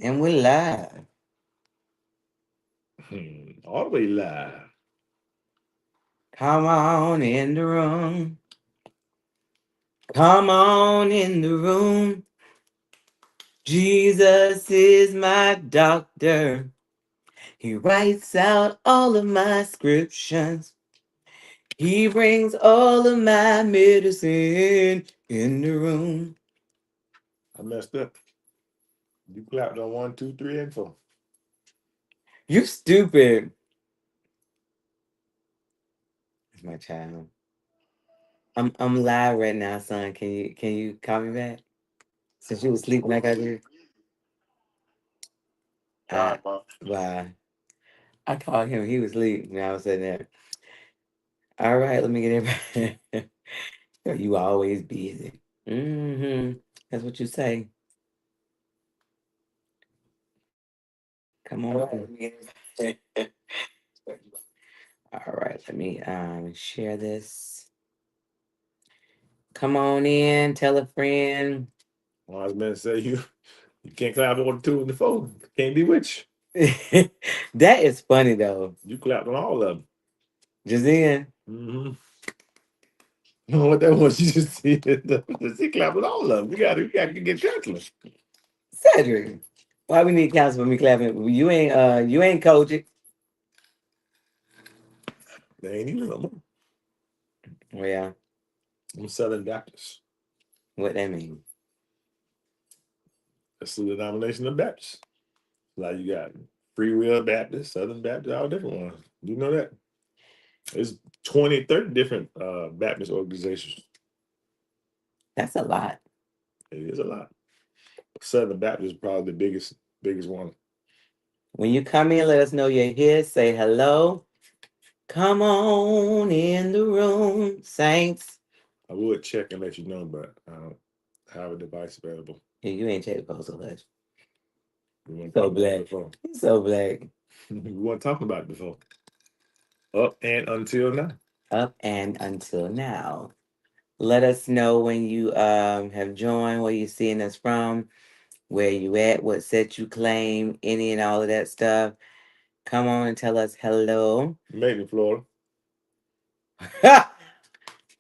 And we're live. All the way live. Come on in the room. Come on in the room. Jesus is my doctor. He writes out all of my scriptures. He brings all of my medicine in the room. I messed up. You clapped on 1, 2, 3, and 4. You stupid. It's my child. I'm live right now, son. Can you call me back? Since you was sleeping like I did. Uh, why? I called him. He was asleep. And I was sitting there. All right, let me get it. You always busy. That's what you say. Come on. All right, let me share this. Come on in, tell a friend. Wise men say you can't clap on the 2 and the 4. Can't be with That is funny though. you. You clapped on all of them. Jazine. Mm-hmm. You know what that was? You just see it. He clapped on all of them. You gotta get counseling. Cedric. Why we need counsel for me clapping? You ain't coaching. They ain't even no more. Well, yeah, I'm Southern Baptist. what that mean? That's the denomination of Baptists. Like you got Free Will Baptist, Southern Baptist, all different ones. You know that? There's 20, 30 different Baptist organizations. That's a lot. It is a lot. Southern Baptist is probably the biggest one. When you come in, let us know you're here. Say hello. Come on in the room, saints. I would check and let you know, but I don't have a device available. Yeah, you ain't checked the post so much. We weren't So talking about it black. before. So black. We weren't talking about it before. Up and until now. Up and until now. Let us know when you have joined, where you seeing us from, where you at, what set you claim, any and all of that stuff. Come on and tell us hello. Maybe Florida.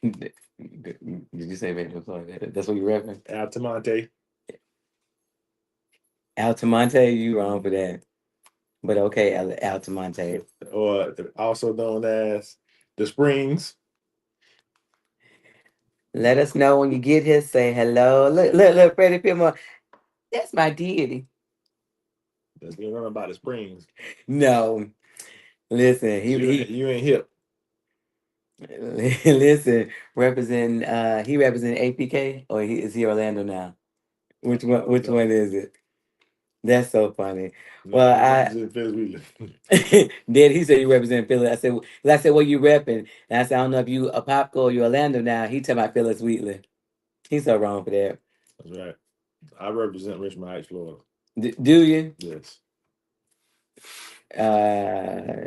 Did you say Metro Florida? That's what you referenced? Altamonte. Altamonte, you wrong for that. But okay, Altamonte. Or also known as the Springs. Let us know when you get here. Say hello. Look, Freddie Fillmore. That's my deity. Let's get run about the Springs. No, listen, You ain't hip. listen. He represent APK or is he Orlando now? Which one? Which No, one is it? That's so funny. no, Well, he I represents Philly Wheeler. did. He said you represent Philly. I said, well, you repping? And I said, I don't know if you a Popco or you Orlando now. He talking about Phyllis Wheatley. He's so wrong for that. That's right. I represent Richmond Heights, Florida. Do you? Yes.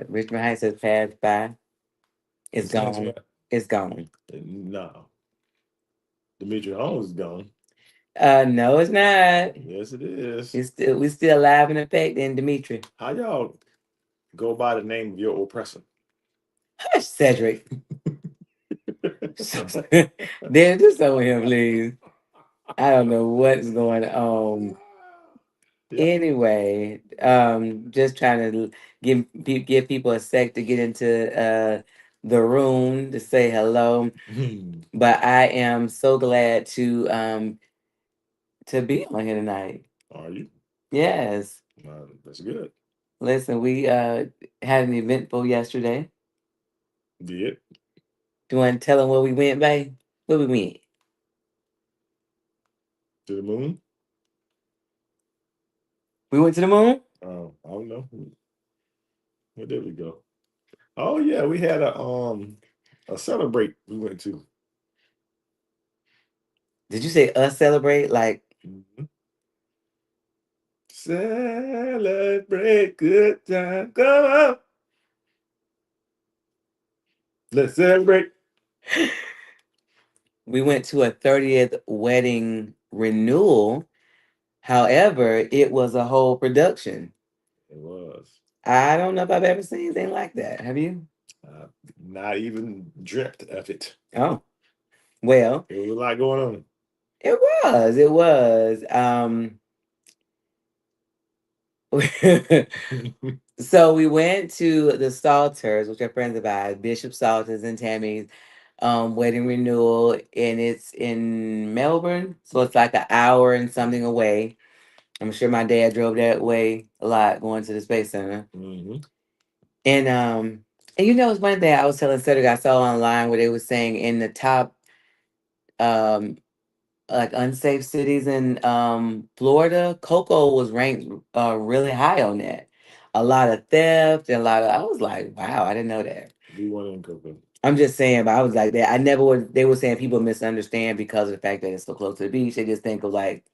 Richmond Heights has passed by. It's Since gone. what? It's gone. No. Demetri Holmes is gone. No, it's not. Yes, it is. We still alive and effect in Dimitri. How y'all go by the name of your oppressor? Hush, Cedric. Then just over him, please. I don't know what's going on. Yeah. Anyway, just trying to give people a sec to get into the room to say hello. But I am so glad to be on here tonight. Are you? Yes. That's good. Listen, we had an eventful yesterday. Did Do you want to tell them where we went, babe? Where we went? to the moon? We went to the moon. I don't know. Where did we go? Oh yeah, we had a celebrate we went to. Did you say us celebrate? Like, Mhm. Celebrate good time. Come on. Let's celebrate. we went to a 30th wedding renewal However, it was a whole production. It was. I don't know if I've ever seen anything like that. Have you? Uh, Not even dreamt of it. Oh, well, There was a lot going on. it was. It was. So we went to the Salters, which are friends of ours, Bishop Salters and Tammy's wedding renewal, and it's in Melbourne. So it's like an hour and something away. I'm sure my dad drove that way a lot going to the Space Center. Hmm. And it's one thing I was telling Cedric I saw online where they were saying in the top um like unsafe cities in Florida, Cocoa was ranked really high on that. A lot of theft and a lot of I was like, wow, I didn't know that. We won in Coco. I'm just saying, but I was like that. I never would they were saying people misunderstand because of the fact that it's so close to the beach. They just think of like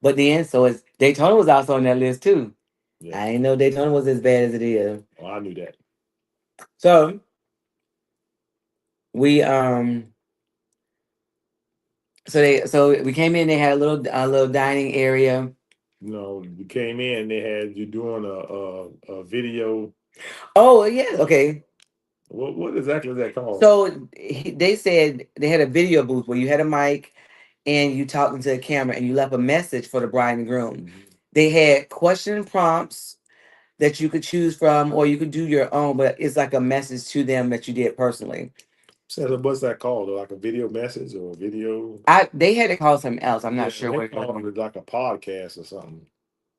but then so it's Daytona was also on that list too. Yeah. I didn't know Daytona was as bad as it is. Oh, I knew that. So we so we came in, they had a little dining area. You know, you came in, they had you doing a video. Oh yeah, okay. What exactly is that called? So they said they had a video booth where you had a mic and you talked into the camera and you left a message for the bride and groom. Mhm. They had question prompts that you could choose from, or you could do your own, but it's like a message to them that you did personally. So what's that called? Like a video message or a video? They had to call something else. I'm Yeah, not sure they what it called was. it like a podcast or something.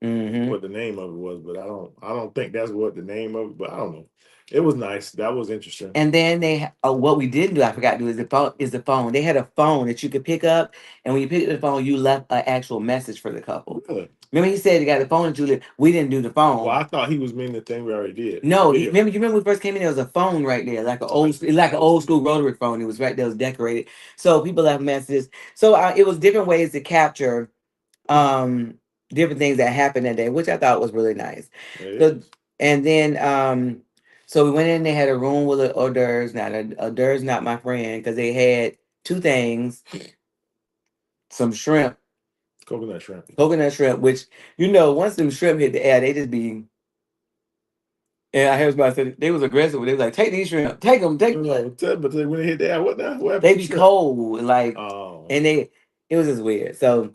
Hmm. What the name of it was, but I don't think that's what the name of it. But I don't know. It was nice. That was interesting. And then what we didn't do, I forgot to do is the phone. Is the phone? They had a phone that you could pick up, and when you pick up the phone, you left an actual message for the couple. Really? Remember, he said he got the phone that you left. We didn't do the phone. Well, I thought he was meaning the thing we already did. No, Video. you remember we first came in, there was a phone right there, like an old school rotary phone. It was right there, it was decorated. So people left messages. So it was different ways to capture um different things that happened that day, which I thought was really nice. It So is. and then so we went in, they had a room with a hors d'oeuvres. Now the hors d'oeuvres not my friend because they had two things, some shrimp, coconut shrimp, which once them shrimp hit the air, they just be. And I heard somebody said they was aggressive. They was like, "Take these shrimp, take them, take them." No, but when they hit that, what now? What They happened be to shrimp? cold, like, Oh, and it was just weird. So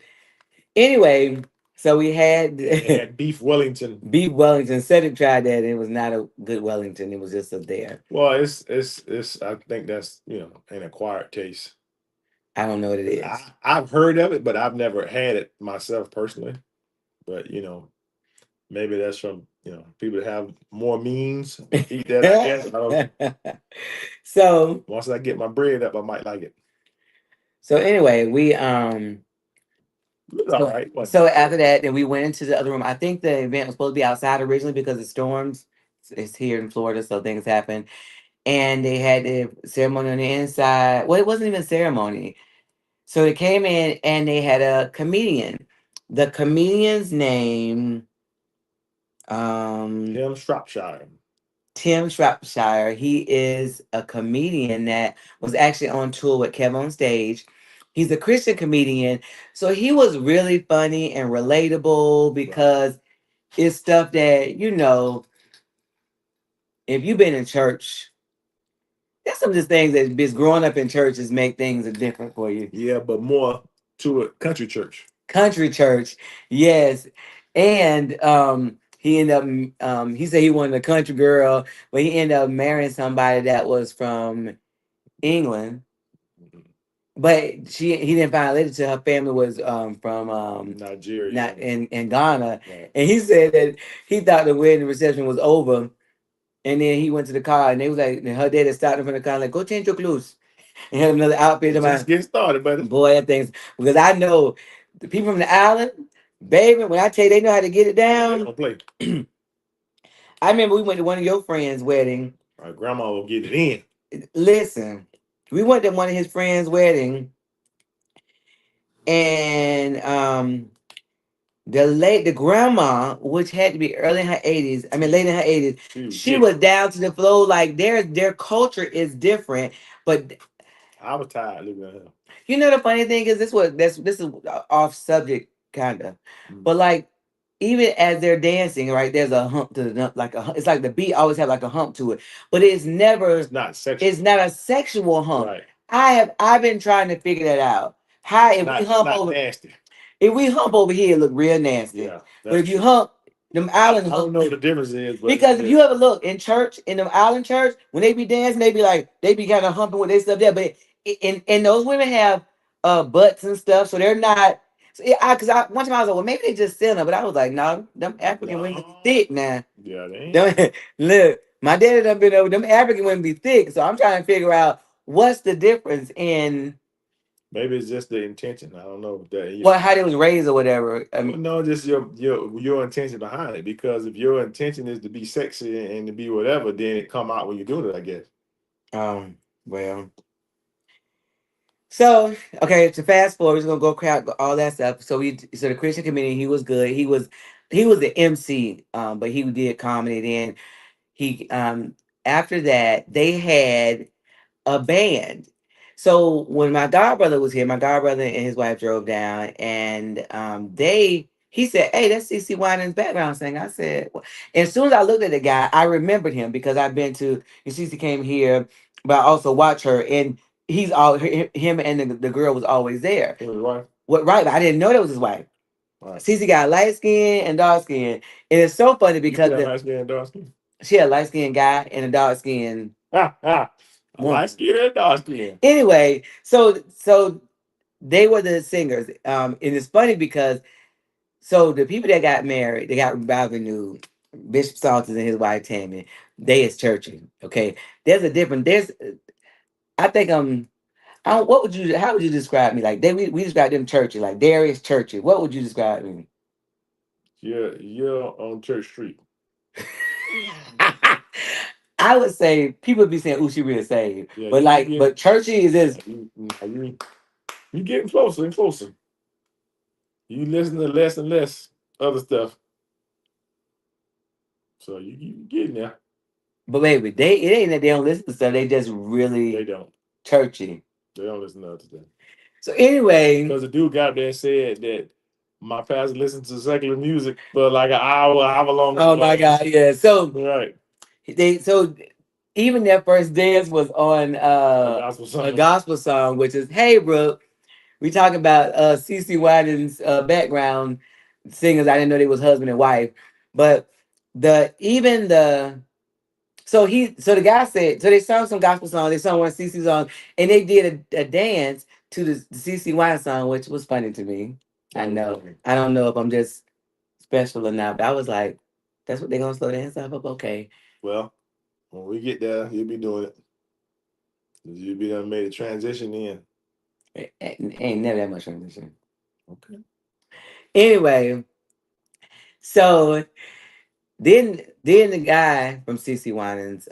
anyway, so we had they had beef Wellington. beef Wellington. Cedric tried that, and it was not a good Wellington. It was just a there. Well, it's. I think that's an acquired taste. I don't know what it is. I've heard of it, but I've never had it myself personally. But maybe that's from people that have more means to eat that. I guess. I don't, So once I get my bread up, I might like it. so anyway, we It was all right. so after that, then we went into the other room. I think the event was supposed to be outside originally because of storms. It's here in Florida, so things happen. And they had the ceremony on the inside. Well, it wasn't even a ceremony. So they came in and they had a comedian. The comedian's name, Tim Shropshire. Tim Shropshire. He is a comedian that was actually on tour with Kevin on Stage. He's a Christian comedian. So he was really funny and relatable because it's stuff that, if you've been in church, that's some of the things that just growing up in churches make things different for you. Yeah, but more to a country church. Country church, yes. And he ended up he said he wanted a country girl, but he ended up marrying somebody that was from England. But he didn't find out later till her family was from Nigeria. not in Ghana. Right. And he said that he thought the wedding reception was over. And then he went to the car and they was like, and her daddy stopped him from the car, like, go change your clothes. And had another outfit. Just get started, buddy. Boy, that thing's because I know the people from the island, baby, when I tell you they know how to get it They down. don't play. I remember we went to one of your friends' wedding. Our grandma will get it in. Listen, we went to one of his friends' wedding, and the grandma, which had to be early in her 80s, I mean late in her 80s, she was down to the floor. Like their culture is different, but I was tired looking at her. you know the funny thing is this is off subject kind of. Mm. But like, even as they're dancing, right? There's a hump to the like it's like the beat always have like a hump to it, but it's never. It's not sexual. It's not a sexual hump. Right. I've been trying to figure that out. How if we hump Not over nasty. if we hump over here, it look real nasty. Yeah. But if you true. hump them I island don't hump, know what the difference is, but because if you ever look in church, in them island church, when they be dancing, they be like they be kind of humping with their stuff there. But and those women have butts and stuff, so they're not. So because one time I was like, well, maybe they just sinner, but I was like, no, them African women be thick now. yeah, they ain't. Look, my daddy done been over. Them African women be thick, so I'm trying to figure out what's the difference in Maybe it's just the intention. I don't know that. what how they was raised or whatever. I mean, No, just your intention behind it. Because if your intention is to be sexy and to be whatever, then it come out when you're doing it. I guess. well. So okay, to fast forward, we're gonna go crowd all that stuff. So the Christian community, he was good. He was the MC, but he did comedy. Then he after that they had a band. So when my godbrother was here, my godbrother and his wife drove down, and he said, "Hey, that's CC Winans background singer." I said, "What?" And as soon as I looked at the guy, I remembered him because I've been to and CC came here, but I also watch her, and him and the girl was always there. His wife. What right? But I didn't know that was his wife. Right. CC got light skin and dark skin, and it's so funny because light skin and dark skin. she had a light skinned guy and a dark skin. A light skin and dark skin. Anyway, so they were the singers. And it's funny because so the people that got married, they got revived renewed. Bishop Salters and his wife Tammy, they is churchy. Okay, there's a different. There's, I think I don't, what would you? How would you describe me? Like we describe them churchy. Like Darius churchy. What would you describe me? You're on Church Street. I would say people be saying, "Ooh, she really saved," Yeah, but but churchy is this. You getting closer and closer. You listen to less and less other stuff. So you getting there. But baby, it ain't that they don't listen to stuff. They just really They don't. churchy. They don't listen to other stuff. So anyway, because the dude got there and said that my pastor listened to secular music for like an hour long. Oh my God, yeah. So right. So even their first dance was on a gospel song, which is "Hey Brooke." We talking about CC Winans background singers. I didn't know they was husband and wife, but so the guy said, so they sung some gospel song, they sung one CC song, and they did a dance to the CC Winans song, which was funny to me. I know. I don't know if I'm just special or not, but I was like, that's what they're gonna slow dance up. Okay. Well, when we get there, you'll be doing it. You'll be done made a transition in. Ain't never that much transition. Okay. Anyway, so then the guy from CC Winans,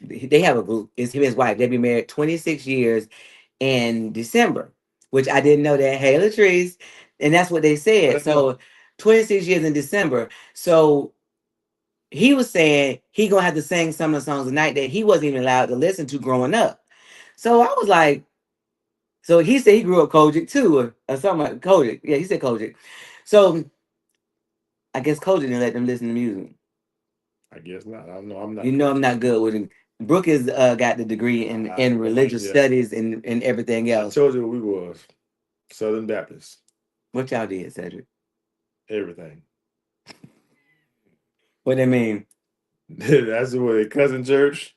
they have a group. It's him and his wife. They've been married 26 years in December, which I didn't know that. Hey, Latrice, and that's what they said. So 26 years in December. So he was saying he gonna have to sing some of the songs tonight that he wasn't even allowed to listen to growing up. So I was like, so he said he grew up Kojic too, or something like Kojic. Yeah, he said Kojic. So I guess Kojic didn't let them listen to music. I guess not. I don't know. I'm not. You know, I'm not good with it. Brooke has got the degree in religious studies and everything else. I told you what we was. Southern Baptist. What y'all did, Cedric? Everything. What they mean? That's what cousin church.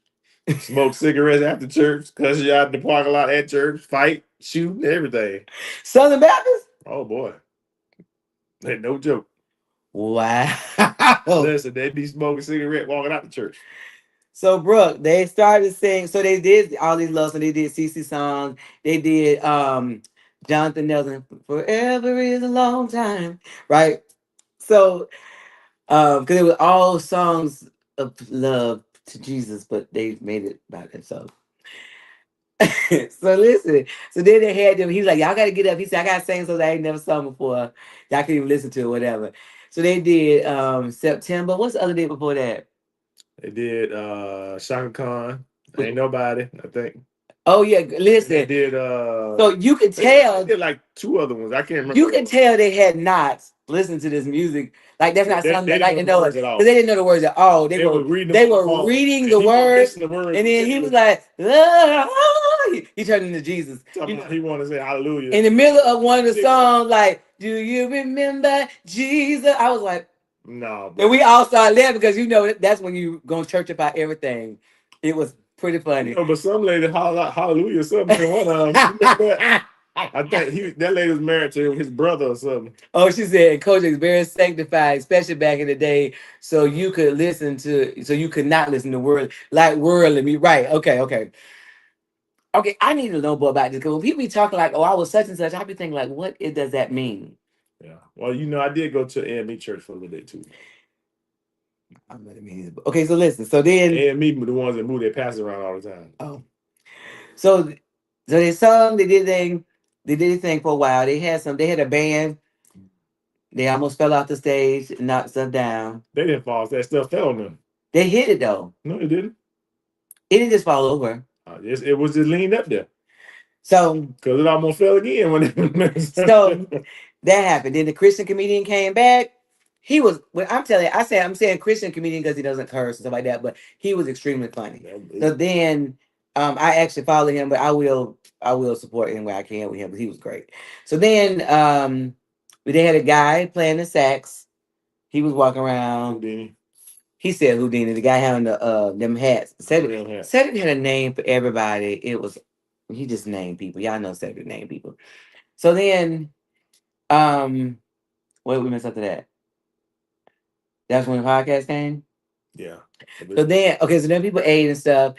Smoke cigarettes after church, cuss you out in the parking lot at church, fight, shoot, everything. Southern Baptist? Oh boy. Hey, no joke. Wow. Listen, they be smoking cigarette walking out the church. So Brooke, they started singing. So they did all these love songs. They did CC songs. They did Jonathan Nelson. Forever is a long time, right? So because it was all songs of love to Jesus, but they made it about themselves. So listen. So then they had them. He was like, "Y'all got to get up." He said, "I got to sing songs I ain't never sung before. Y'all can even listen to it, whatever." So they did September. What's the other day before that? They did Shaka Khan. Ain't nobody, I think. Oh yeah, They listen. did So you could they tell, did like two other ones. I can't remember. you could tell they had not listened to this music. Like that's not something They that like didn't to know the know it words at all. because they didn't know the words at all. They were reading They them were off, reading and the he was words, missing the words. and then he was like, "Ah," he turned into Jesus. He wanted to say hallelujah In the middle of one of the songs, like, "Do you remember Jesus?" I was like, no, and we all started laughing because you know that's when you gonna church about everything. It was pretty funny. you know, but some lady holler hallelujah something in one of them. You know that? I think that lady was married to his brother or something. Oh, she said Coach is very sanctified, especially back in the day. So you could listen to, so you could not listen to words like worldly me. Right. Okay. Okay. Okay. I need to know more about this because when people be talking like, oh, I was such and such, I be thinking like, what does that mean? Yeah. Well, you know, I did go to AME church for a little bit too. I'm not mean. Okay. So listen. So then, AME were the ones that move their passes around all the time. oh, so they sung, they did their thing for a while. They had a band. They almost fell off the stage, and knocked stuff down. They didn't fall. That stuff fell on them. They hit it though. No, it didn't. It didn't just fall over. It was just leaned up there. So because it almost fell again when it so that happened. Then the Christian comedian came back. He was, well, I'm telling you, I'm saying Christian comedian because he doesn't curse and stuff like that, but he was extremely funny. So then I actually follow him, but I will support him where I can with him, but he was great. So then they had a guy playing the sax. He was walking around. Houdini. He said Houdini, the guy having them hats. Cedric had a name for everybody. It was, he just named people. Y'all know Cedric named people. So then what we missed after that? That's when the podcast came. Yeah. So then, okay, so then people ate and stuff,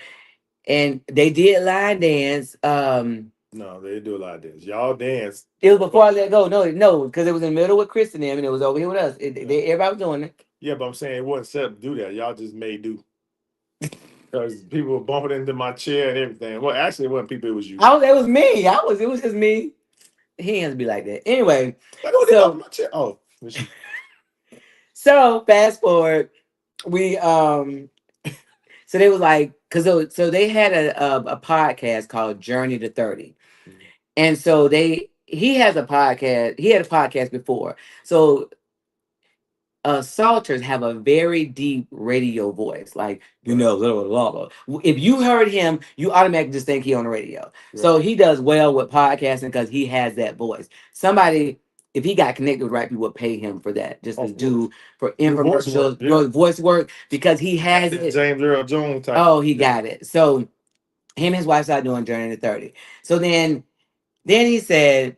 and they did line dance. No, they do a lot of dance. Y'all dance. It was before I let go. No, because it was in the middle with Chris and them, and it was over here with us. Everybody was doing it. Yeah, but I'm saying it wasn't set up to do that. Y'all just made do. Because people were bumping into my chair and everything. Well, actually, it wasn't people. It was you. It was me. It was just me. He has to be like that. Anyway, like, oh, so my chair. Oh, so fast forward, we so they was like, so they had a podcast called Journey to 30. And so he has a podcast. He had a podcast before. So Salters have a very deep radio voice, like blah, blah, blah, blah. If you heard him, you automatically just think he on the radio. Right. So he does well with podcasting because he has that voice. Somebody, if he got connected with right people, would pay him for that, just to do for infomercials, voice work, because he has it. James Earl Jones type. Oh, he got it. So him and his wife started doing Journey to 30. So then he said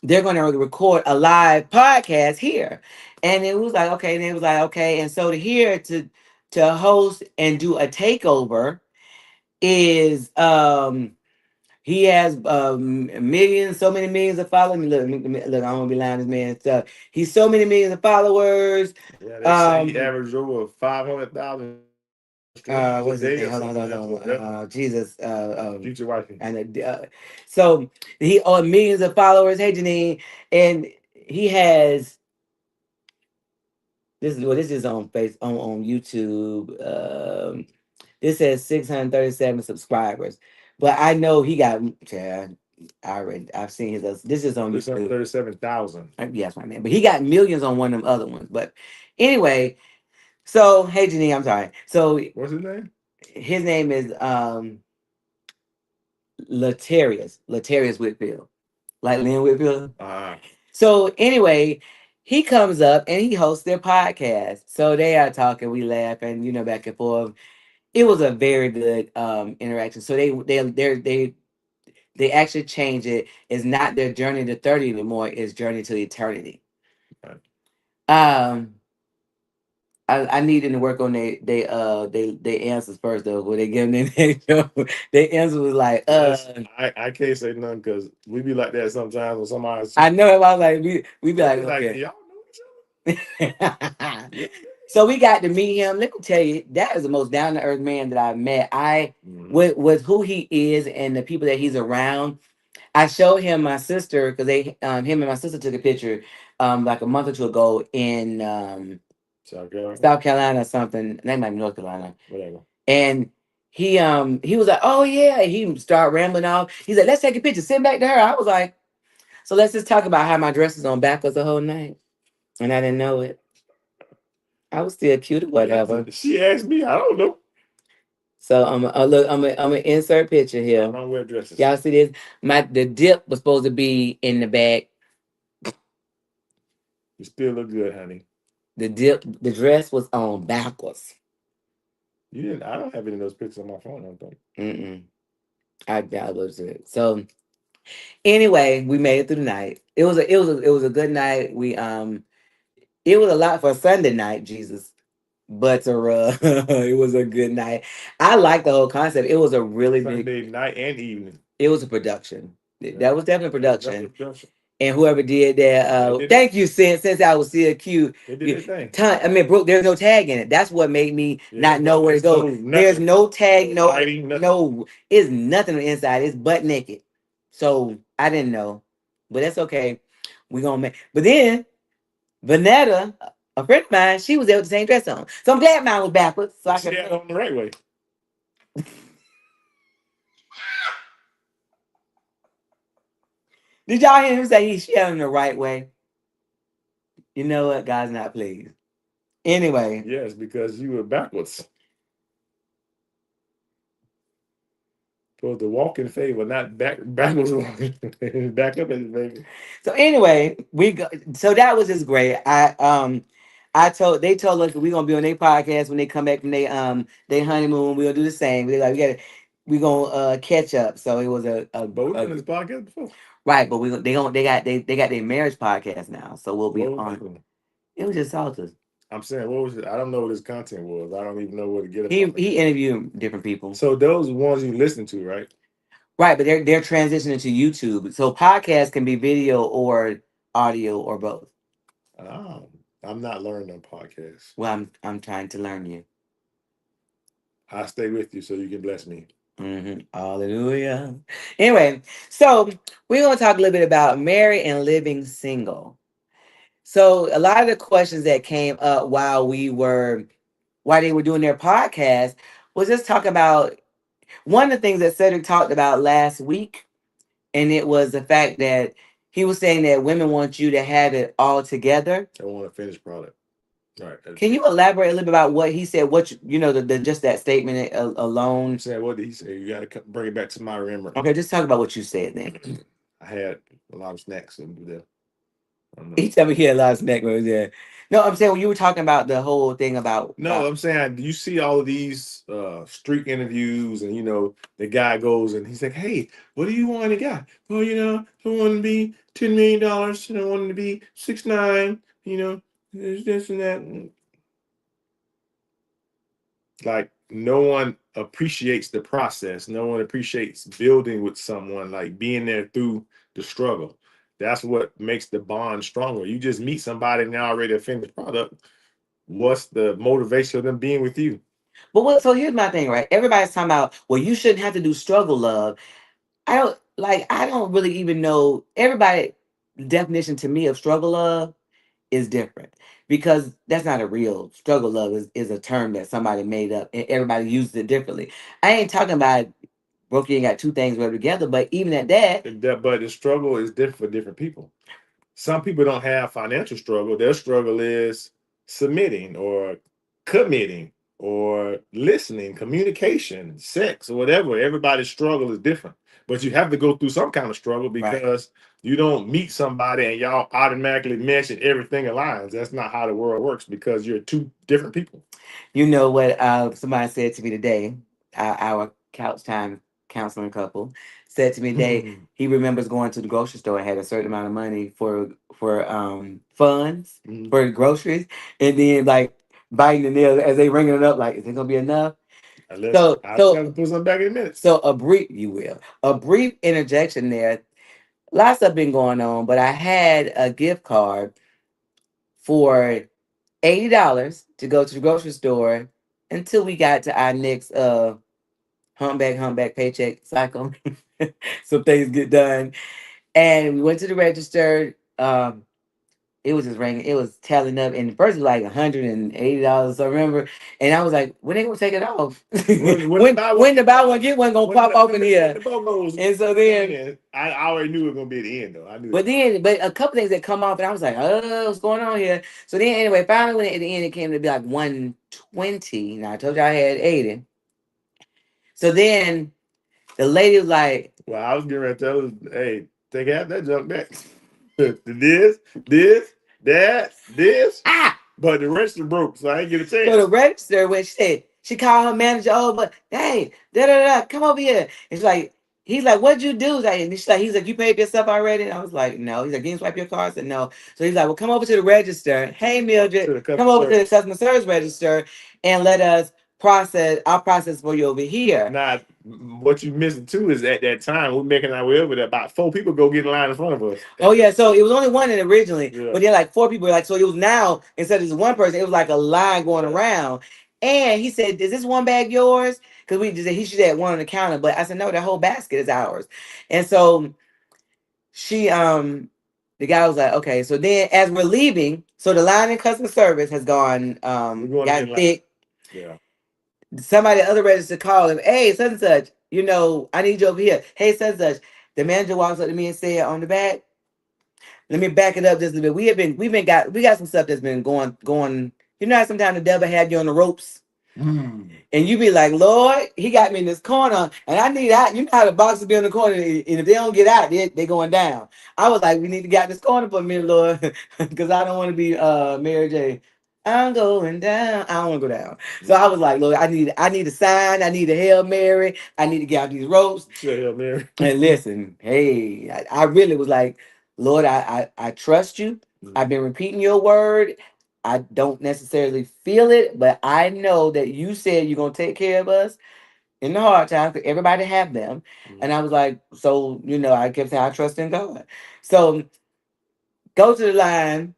they're going to record a live podcast here. And it was like, okay. And it was like, okay. And so to host and do a takeover is he has millions, so many millions of followers. Look, I'm gonna be lying, this man stuff. He's so many millions of followers. Yeah, they say he averaged over 500,000. What's his name? Hold on. Jesus. Future wife. And so he millions of followers. Hey, Janine, and he has. This is on on YouTube. This says 637 subscribers, but I know he got. Yeah, I've seen his. This is on 37,000. Yes, my man. But he got millions on one of them other ones. But anyway. So, hey, Janine, I'm sorry. So, what's his name? His name is Latarius Whitfield, like Lynn Whitfield. So, anyway, he comes up and he hosts their podcast. So they are talking, we laugh, and back and forth. It was a very good interaction. So they actually changed it. It's not their journey to 30 anymore. It's journey to eternity. Okay. I need them to work on they answers first though. When they give them their answer was like I can't say nothing because we be like that sometimes when somebody. I know it. I was like we be like okay. Y'all know each other. So we got to meet him. Let me tell you, that is the most down to earth man that I've met. With who he is and the people that he's around. I showed him my sister because him and my sister took a picture like a month or two ago in South Carolina or something. They might be North Carolina. Whatever. And he was like, oh yeah, he started rambling off. He's like, let's take a picture, send back to her. I was like, so let's just talk about how my dress was on backwards the whole night. And I didn't know it. I was still cute or whatever. She asked me, I don't know. So look, I'm gonna insert picture I here. don't wear dresses. Y'all see this? The dip was supposed to be in the back. You still look good, honey. The dress was on backwards. You didn't. I don't have any of those pictures on my phone. I don't think. Mm-mm. I downloaded it. So anyway, we made it through the night. It was a good night. It was a lot for a Sunday night, Jesus. But it was a good night. I like the whole concept. It was a really big. Sunday night and evening. It was a production. Yeah. That was definitely That was production. production. And whoever did that, They did thank you, since I was still cute. They did their thing. I mean, Brooke, there's no tag in it. That's what made me Yeah, not know where to go. nothing. There's no tag, No no lighting, nothing. no. It's nothing on the inside. It's butt naked. So I didn't know, but that's okay. We gonna make. But then Vanetta, a friend of mine, she was there with the same dress on. So I'm glad mine was backwards. So I She could. had it on the right way. Did y'all hear him say she had it in the right way? You know what? God's not pleased. Anyway, Yes, because you were backwards. Supposed to walk in favor, not backwards walking. Back up in favor. so anyway, so that was just great. They told us that we're gonna be on their podcast when they come back from their honeymoon. We're gonna do the same. We gonna catch up. So it was But we've been on this podcast before. right, but they got their marriage podcast now. So we'll be What was on. that one? It was just Salters. I'm saying, what was it? I don't know what his content was. I don't even know where to get it. He interviewed different people. So those ones you listen to, right? Right, but they're transitioning to YouTube. So podcasts can be video or audio or both. I'm not learning on podcasts. Well, I'm trying to learn you. I'll stay with you so you can bless me. Hallelujah. Anyway, so we're going to talk a little bit about married and living single. So a lot of the questions that came up while they were doing their podcast was just talk about one of the things that Cedric talked about last week, and it was the fact that he was saying that women want you to have it all together. I want a finished product. Right. Can you elaborate a little bit about what he said? What the just that statement alone? I'm saying, what did he say? You got to bring it back to my remembrance. Okay, just talk about what you said then. I had a lot of snacks over there. He told me he had a lot of snacks over there. No, I'm saying when you were talking about the whole thing about. No, I'm saying you see all of these street interviews, and the guy goes and he's like, "Hey, what do you want a guy? Well, I want to be $10 million, and I want him to be 6'9", this and that." Like, no one appreciates the process. No one appreciates building with someone, like being there through the struggle. That's what makes the bond stronger. You just meet somebody and they're already a finished product. What's the motivation of them being with you? But so here's my thing, right? Everybody's talking about, well, you shouldn't have to do struggle love. I don't really even know. Everybody definition to me of struggle love is different, because that's not a real struggle love is a term that somebody made up and everybody uses it differently. I ain't talking about broke you ain't got two things rubbed together, but even at that. But the struggle is different for different people. Some people don't have financial struggle. Their struggle is submitting or committing or listening, communication, sex, or whatever. Everybody's struggle is different. But you have to go through some kind of struggle, because you don't meet somebody and y'all automatically mesh and everything aligns. That's not how the world works, because you're two different people. You know what somebody said to me today, our couch time counseling couple said to me today, he remembers going to the grocery store and had a certain amount of money for funds for groceries, and then like biting the nail as they ringing it up, like, is it gonna be enough? I'll put something back in a minute. So a brief interjection there. Lots have been going on, but I had a gift card for $80 to go to the grocery store until we got to our next humpback paycheck cycle. Some things get done. And we went to the register. it was just ringing. It was tallying up, and first it was like $180. So I remember, and I was like, when they gonna take it off? When the buy one get one gonna pop off in here? The BOGOs. And so then I already knew it was gonna be the end though. I knew. but then, but a couple things that come off, and I was like, oh, what's going on here? So then, anyway, finally, when at the end, it came to be like 120. Now, I told you I had 80. So then the lady was like, well, I was getting ready to tell her, hey, take half that junk back. this, this. ah! But the register broke, so I didn't get a chance. So the register, when she said, she called her manager, oh, but hey, come over here. And she's like, he's like, what'd you do? And he's like, you paid yourself already? And I was like, no. He's like, you didn't swipe your card? I said, no. So he's like, well, come over to the register. Hey, Mildred, come over to the customer service register and let us I'll process for you over here. Now, what you missing too is at that time we're making our way over there. About 4 people go get in line in front of us. Oh yeah, so it was only one in originally, but then like 4 people. Like so, it was now instead of just one person, it was like a line going around. And he said, "Is this one bag yours?" Because we just he should have one on the counter, but I said, "No, the whole basket is ours." And so she the guy was like, "Okay." So then as we're leaving, so the line in customer service has gone got thick. Yeah. Somebody at the other register called him, hey, such and such, you know, I need you over here. Hey, such and such. The manager walks up to me and said on the back, let me back it up just a little bit. We got some stuff that's been going. You know how sometimes the devil have you on the ropes? And you be like, Lord, he got me in this corner, and I need out. You know how the boxes be in the corner, and if they don't get out, they going down. I was like, we need to get this corner for a minute, Lord, because I don't want to be Mary J. I'm going down. I don't want to go down. So I was like, Lord, I need a sign. I need a Hail Mary. I need to get out these ropes. Hail Mary. And listen, hey, I really was like, Lord, I trust you. I've been repeating your word. I don't necessarily feel it, but I know that you said you're going to take care of us in the hard times because everybody have them. And I was like, so, you know, I kept saying, I trust in God. So go to the line.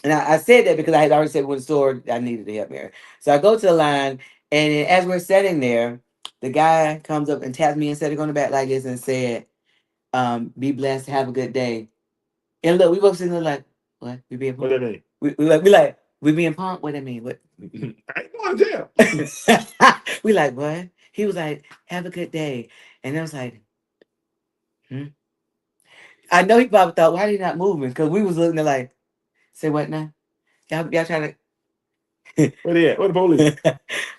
And I said that because I had already said when the store I needed to help Mary. So I go to the line, and as we're sitting there, the guy comes up and taps me and said, on the back like this and said, be blessed, have a good day. And look, we both sitting there like, what? We being punked? What that mean? We being punked? What that mean? What? I ain't going to jail. We like, what? He was like, have a good day. And I was like, I know he probably thought, why are you not moving? Because we was looking at like, say what now? Y'all trying to... Where they at? Where the police?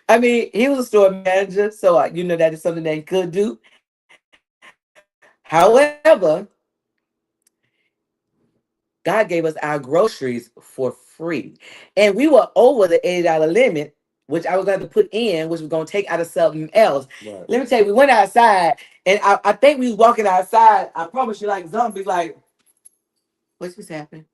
I mean, he was a store manager, so you know that is something that he could do. However, God gave us our groceries for free. And we were over the $80 limit, which I was going to put in, which was going to take out of something else. Right. Let me tell you, we went outside, and I think we was walking outside. I promise you, like zombies, like, what's happening?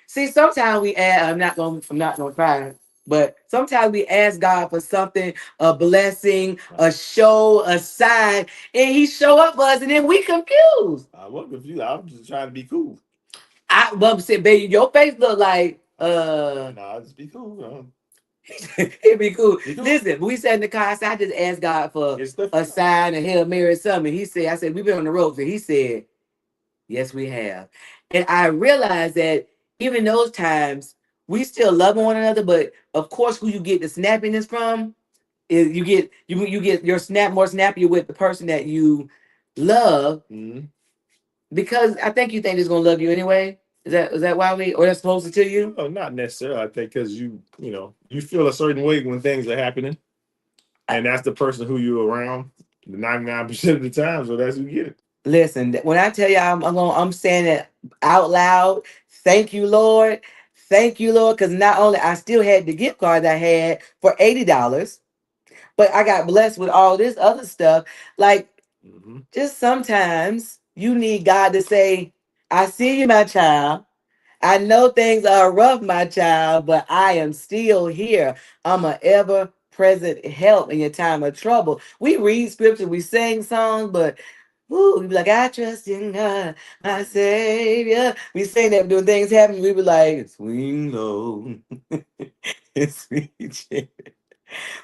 See, sometimes we ask, I'm not gonna try, but sometimes we ask God for something, a blessing, a show, a sign, and he show up for us, and then we confused. I wasn't confused. I was just trying to be cool. I said, baby, your face look like Nah, just be cool. It'd be cool. Listen, we sat in the car, I just asked God for a sign, a Hail Mary, something. I said, we've been on the ropes, and he said, yes, we have. And I realized that even those times, we still love one another, but of course, who you get the snappiness from is you get your more snappier with the person that you love, because I think you think it's gonna love you anyway. Is that why or that's supposed to tell you? No, not necessarily. I think because you feel a certain way when things are happening, and that's the person who you're around 99% of the time. So that's who you get it. Listen, when I tell you I'm saying it out loud, thank you, Lord. Thank you, Lord, because not only I still had the gift card I had for $80, but I got blessed with all this other stuff. Like, just sometimes you need God to say, I see you, my child. I know things are rough, my child, but I am still here. I'm an ever-present help in your time of trouble. We read scripture, we sing songs, but we be like, I trust in God, my Savior. We sing that when things happen, we be like, swing low. Sweet.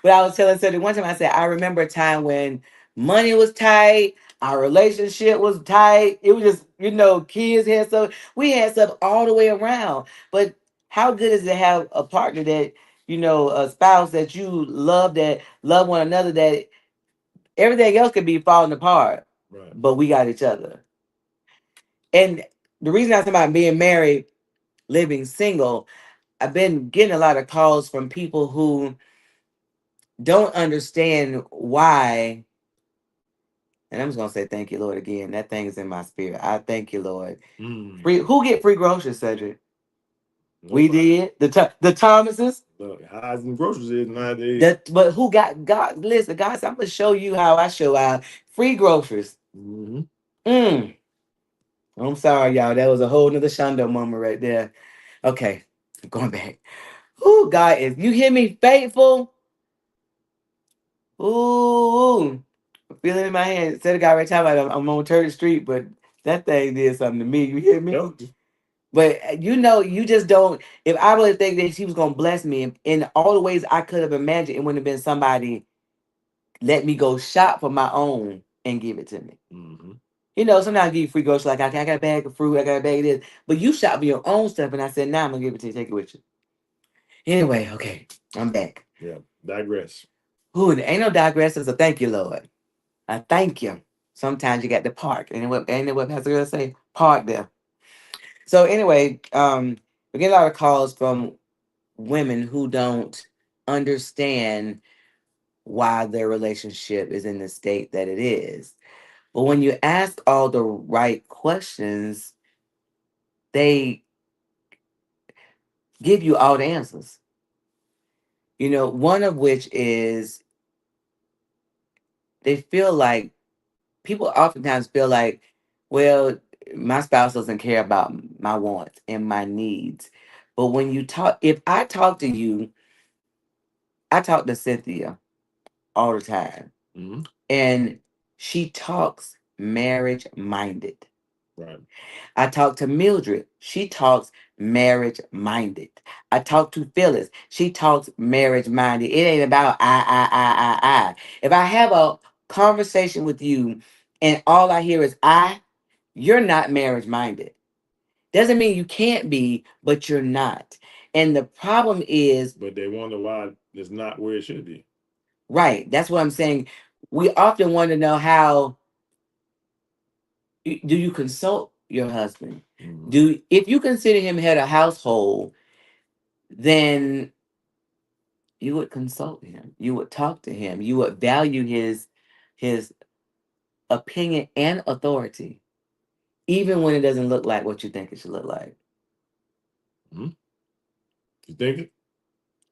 But I was telling Cedric one time, I said, I remember a time when money was tight. Our relationship was tight. It was just, kids had stuff. We had stuff all the way around. But how good is it to have a partner that, a spouse that you love, that love one another, that everything else could be falling apart, Right. but we got each other. And the reason I'm talking about being married, living single, I've been getting a lot of calls from people who don't understand why. And I'm just gonna say thank you, Lord, again. That thing is in my spirit. I thank you, Lord. Mm. Who get free groceries, Cedric? We Nobody. did. The Thomases. Look, how them groceries is nowadays. But who got God? Listen, guys, I'm gonna show you how I show out free groceries. Mm-hmm. Mm. I'm sorry, y'all. That was a whole nother Shondo moment right there. Okay, going back. Who God is? You hear me? Faithful. Ooh, I feel it in my hand. Said the guy right time I'm on Church Street, but that thing did something to me. You hear me? Yep. But you just don't. If I really think that he was gonna bless me in all the ways I could have imagined, it wouldn't have been somebody let me go shop for my own and give it to me. Mm-hmm. Sometimes I give you free groceries, like I got a bag of fruit, I got a bag of this, but you shop for your own stuff, and I said, "Nah, I'm gonna give it to you. Take it with you." Anyway, okay, I'm back. Yeah. Digress. Ooh, there ain't no digressing, so thank you, Lord. I thank you. Sometimes you got to park, and what Pastor Girl say? Park there. So anyway, we get a lot of calls from women who don't understand why their relationship is in the state that it is. But when you ask all the right questions, they give you all the answers. One of which is they feel like people oftentimes feel like, well, my spouse doesn't care about my wants and my needs. But when if I talk to you, I talk to Cynthia all the time, Mm-hmm. and she talks marriage minded. Right. I talk to Mildred. She talks marriage minded. I talk to Phyllis. She talks marriage minded. It ain't about I. If I have a conversation with you and all I hear is you're not marriage minded. Doesn't mean you can't be, but you're not. And the problem is, But they wonder why it's not where it should be. right, that's what I'm saying. We often want to know how do you consult your husband? Mm-hmm. If you consider him head of household, then you would consult him. You would talk to him. You would value his opinion and authority, even when it doesn't look like what you think it should look like. Mm-hmm. You think it?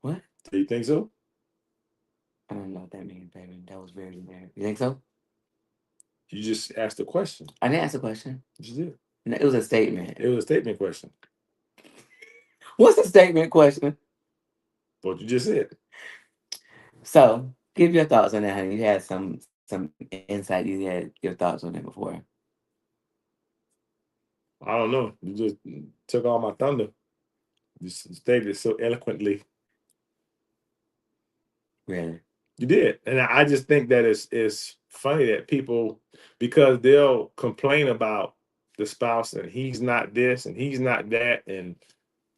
What? Do you think so? I don't know what that means, baby. That was very generic. You think so? You just asked a question. I didn't ask a question. You did. No, it was a statement. It was a statement question. What's a statement question? What you just said. So, give your thoughts on that, honey. You had some insight. You had your thoughts on it before. I don't know. You just took all my thunder. You stated it so eloquently. Really? You did, and I just think that it's funny that people, because they'll complain about the spouse and he's not this and he's not that and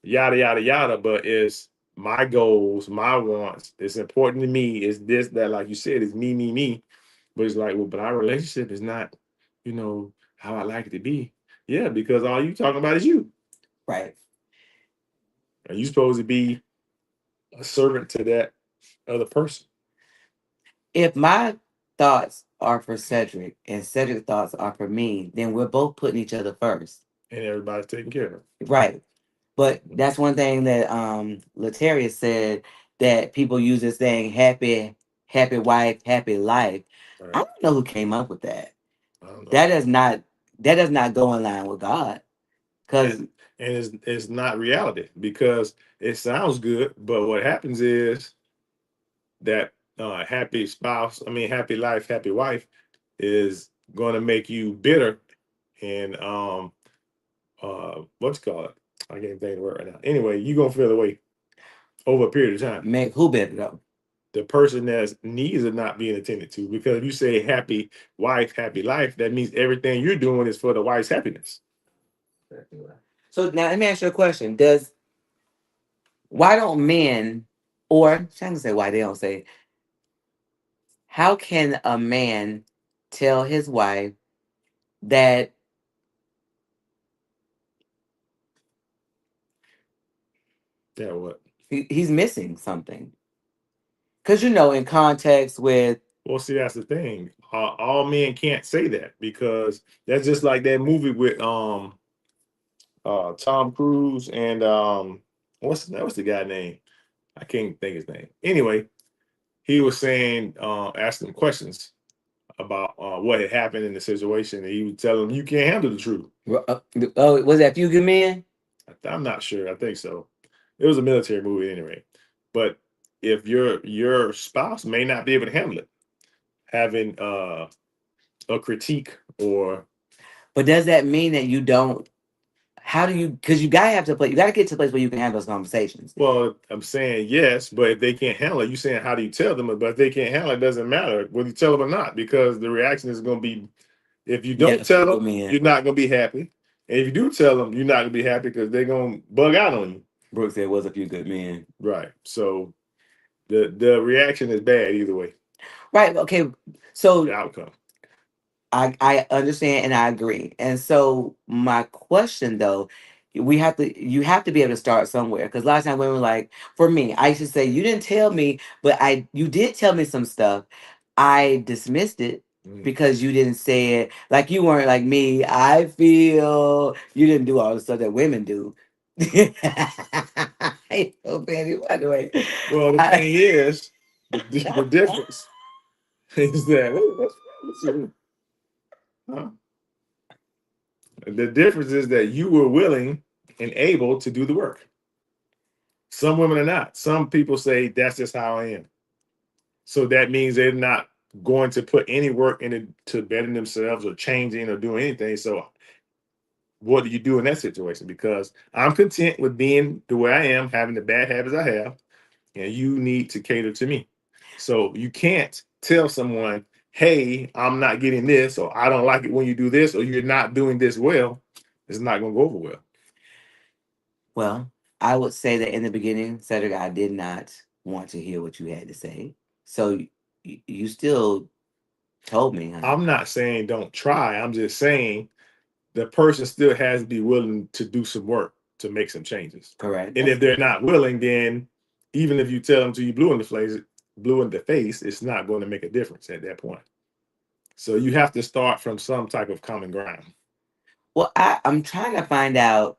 yada yada yada, but it's my goals, my wants. It's important to me. It's this that, like you said, it's me. But it's like, well, but our relationship is not, how I like it to be. Yeah, because all you talking about is you, Right. and you supposed to be a servant to that other person. If my thoughts are for Cedric and Cedric's thoughts are for me, then we're both putting each other first. And everybody's taken care of. Right. But that's one thing that Latarius said, that people use this thing happy wife, happy life. Right. I don't know who came up with that. I don't know. That does not go in line with God. Because And it's not reality, because it sounds good, but what happens is that happy spouse, I mean happy life, happy wife is going to make you bitter and what's it called? I can't think of the word right now. Anyway, you're gonna feel the way over a period of time. make who better though? the person that's needs are not being attended to. Because if you say happy wife, happy life, that means everything you're doing is for the wife's happiness. So now let me ask you a question. Why don't men, or I'm trying to say why they don't say, how can a man tell his wife that Yeah, what? he's missing something? Because in context with Well, see, that's the thing. All men can't say that because that's just like that movie with Tom Cruise and what's the guy name? I can't think his name. Anyway, he was saying asking questions about what had happened in the situation, and he was telling him you can't handle the truth. oh, was that Few Good Men? I'm not sure. I think so. It was a military movie anyway. But if your spouse may not be able to handle it, having a critique or But does that mean that you don't? How do you? Because you gotta have to play. You gotta get to a place where you can have those conversations. well, I'm saying yes, but if they can't handle it, you saying how do you tell them? But if they can't handle it, it doesn't matter whether you tell them or not, because the reaction is going to be if you don't Yeah, tell Few Good them, Men. you're not going to be happy, and if you do tell them, you're not going to be happy because they're going to bug out on you. Brooke said, "Was a Few Good Men." Right. So the reaction is bad either way. Right. Okay. The So outcome. I understand and I agree. And so my question though, you have to be able to start somewhere. Because a lot of times women like, for me, I used to say, you didn't tell me, but you did tell me some stuff. I dismissed it because you didn't say it. Like you weren't like me. I feel you didn't do all the stuff that women do. I feel bad, by the way. Well, the thing is, the difference is that let's see. Huh? The difference is that you were willing and able to do the work. Some women are not. Some people say that's just how I am. So that means they're not going to put any work into bettering themselves or changing or doing anything. So what do you do in that situation? Because I'm content with being the way I am, having the bad habits I have, and you need to cater to me. So you can't tell someone, hey, I'm not getting this, or I don't like it when you do this, or you're not doing this well. It's not going to go over well. Well, I would say that in the beginning, Cedric, I did not want to hear what you had to say. So you still told me, huh? I'm not saying don't try. I'm just saying the person still has to be willing to do some work to make some changes. Correct. And if they're not willing, then even if you tell them to you blue in the face, it's not going to make a difference at that point. So you have to start from some type of common ground. Well, I'm trying to find out.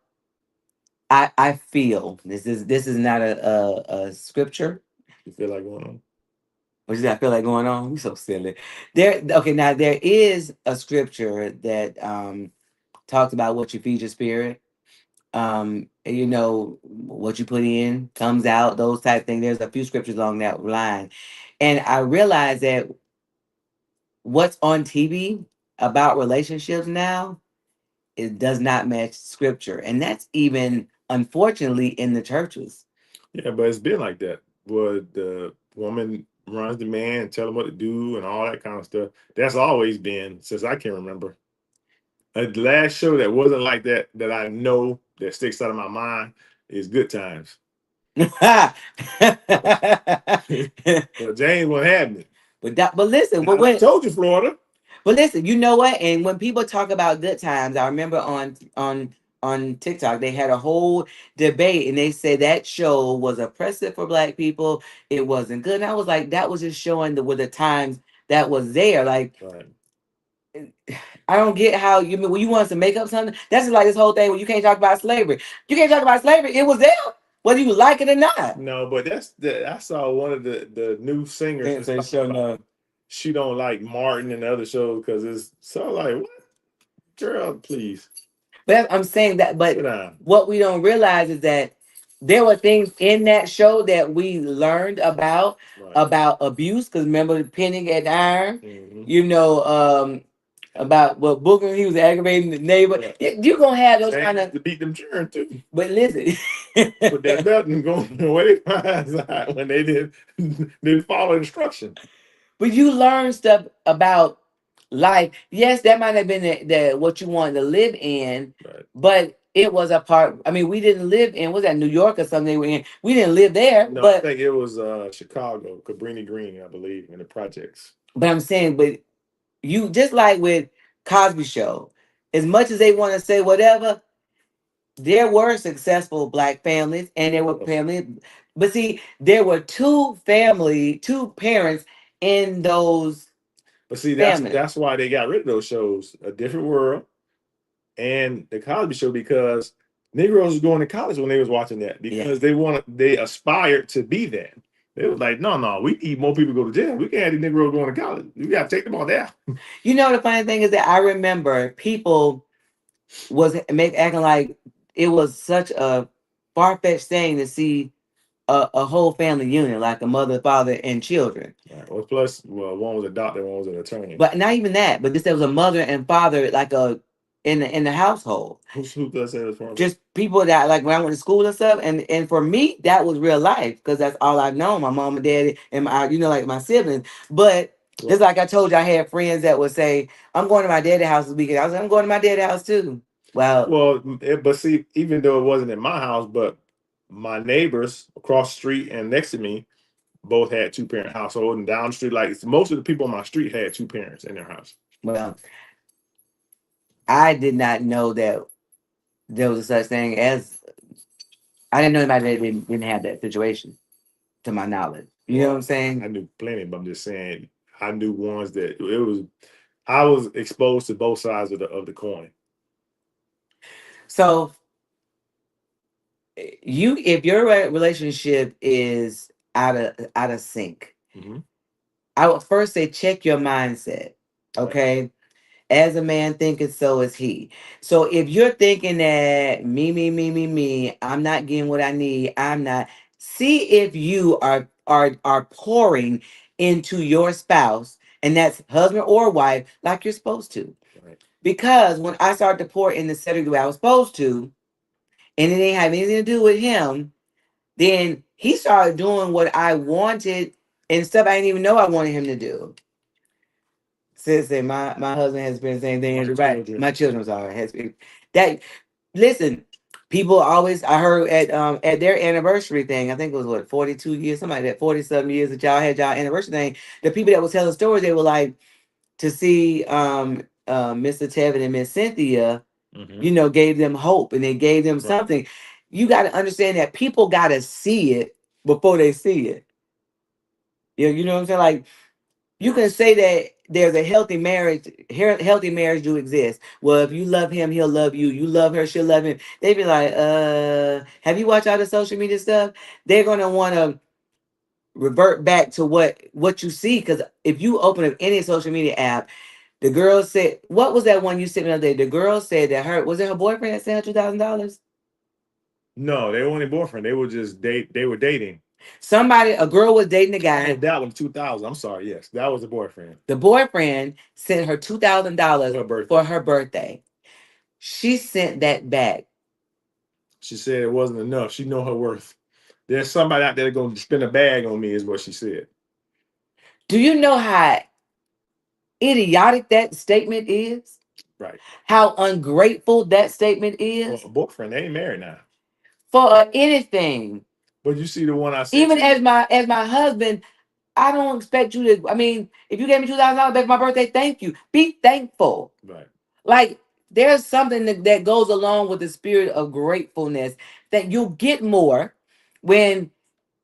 I feel this is not a scripture. You feel like going on? What you I feel like going on? You so silly. Okay, now there is a scripture that talks about what you feed your spirit. What you put in comes out, those type things. There's a few scriptures along that line. And I realize that what's on TV about relationships now, it does not match scripture. And that's even unfortunately in the churches. Yeah, but it's been like that. Where the woman runs the man and tell him what to do and all that kind of stuff. That's always been since I can remember. The last show that wasn't like that I know that sticks out of my mind is Good Times. Well, James wasn't having it. But listen, I told you, Florida. But listen, you know what? And when people talk about Good Times, I remember on TikTok they had a whole debate, and they said that show was oppressive for Black people. It wasn't good. And I was like, that was just showing the times that was there. Like, Right. I don't get how you mean when you want us to make up something. That's just like this whole thing where you can't talk about slavery. You can't talk about slavery. It was there, whether you like it or not. No, but I saw one of the new singers. She don't like Martin and the other shows because it's so like what, girl, please. But I'm saying that, but Sit down. what we don't realize is that there were things in that show that we learned about Right. abuse. Because remember, pinning at iron, Mhm. about what Booker, he was aggravating the neighbor. You're gonna have those They kind used of. to beat them children too. But listen, Put that belt and go away when they didn't follow instruction. but you learn stuff about life. Yes, that might have been the what you wanted to live in, Right. but it was a part. I mean, we didn't live in, was that New York or something they were in? We didn't live there, No, I but think it was Chicago, Cabrini Green, I believe, in the projects. I'm saying, but you just like with Cosby Show, as much as they want to say whatever, there were successful black families and there were families, but see, there were two parents in those But see, families. that's why they got rid of those shows, A Different World and the Cosby Show, because Negroes was going to college when they was watching that because they aspired to be that. They was like, no, we need more people to go to jail. We can't have these Negroes going to college. We got to take them all down. You know, the funny thing is that I remember people was acting like it was such a far-fetched thing to see a whole family unit, like a mother, father, and children. Right. Well, plus, one was a doctor, one was an attorney. But not even that, but just there was a mother and father, like in the household. Who does that as far as Just people that, like, when I went to school and stuff, and for me that was real life because that's all I've known, my mom and daddy and my, like my siblings. But just like I told you, I had friends that would say, I'm going to my daddy's house this weekend. I was like, I'm going to my daddy's house too. Well, but see, even though it wasn't in my house, but my neighbors across the street and next to me both had two-parent household, and down the street, like most of the people on my street had two parents in their house. Well, I did not know that there was a such thing as, I didn't know anybody that didn't have that situation, to my knowledge. You know what I'm saying? I knew plenty, but I'm just saying I knew ones that it was. I was exposed to both sides of the coin. So if your relationship is out of sync, I would first say check your mindset. Okay. As a man thinketh, so is he. So if you're thinking that me, I'm not getting what I need, I'm not. See if you are pouring into your spouse, and that's husband or wife, like you're supposed to. Right. Because when I started to pour in the setting the way I was supposed to, and it didn't have anything to do with him, then he started doing what I wanted and stuff I didn't even know I wanted him to do. Sis said my husband has been saying things right. My children's already has been that. Listen, people always, I heard at their anniversary thing, I think it was what 42 years, somebody that 40-something years that y'all had y'all anniversary thing. The people that was telling stories, they were like, to see Mr. Tevin and Miss Cynthia, gave them hope and they gave them something. You got to understand that people got to see it before they see it. You know what I'm saying? Like, you can say that there's a healthy marriage do exist. Well, if you love him, he'll love you. You love her, she'll love him. They be like, have you watched all the social media stuff? They're gonna want to revert back to what you see. Because if you open up any social media app, the girl said, what was that one you sent me the other day? The girl said that was it her boyfriend that sent her $2,000? No, they weren't a boyfriend. They were just they were dating. A girl was dating a guy. Oh, that was 2000. I'm sorry. Yes, that was the boyfriend. The boyfriend sent her $2,000 for her birthday. She sent that back. She said it wasn't enough. She know her worth. There's somebody out there going to spend a bag on me, is what she said. Do you know how idiotic that statement is? Right. How ungrateful that statement is? Well, a boyfriend, they ain't married now. For anything. But you see the one I said. Even as my husband, I don't expect you to. I mean, if you gave me $2,000 back for my birthday, thank you. Be thankful. Right. Like, there's something that goes along with the spirit of gratefulness that you'll get more when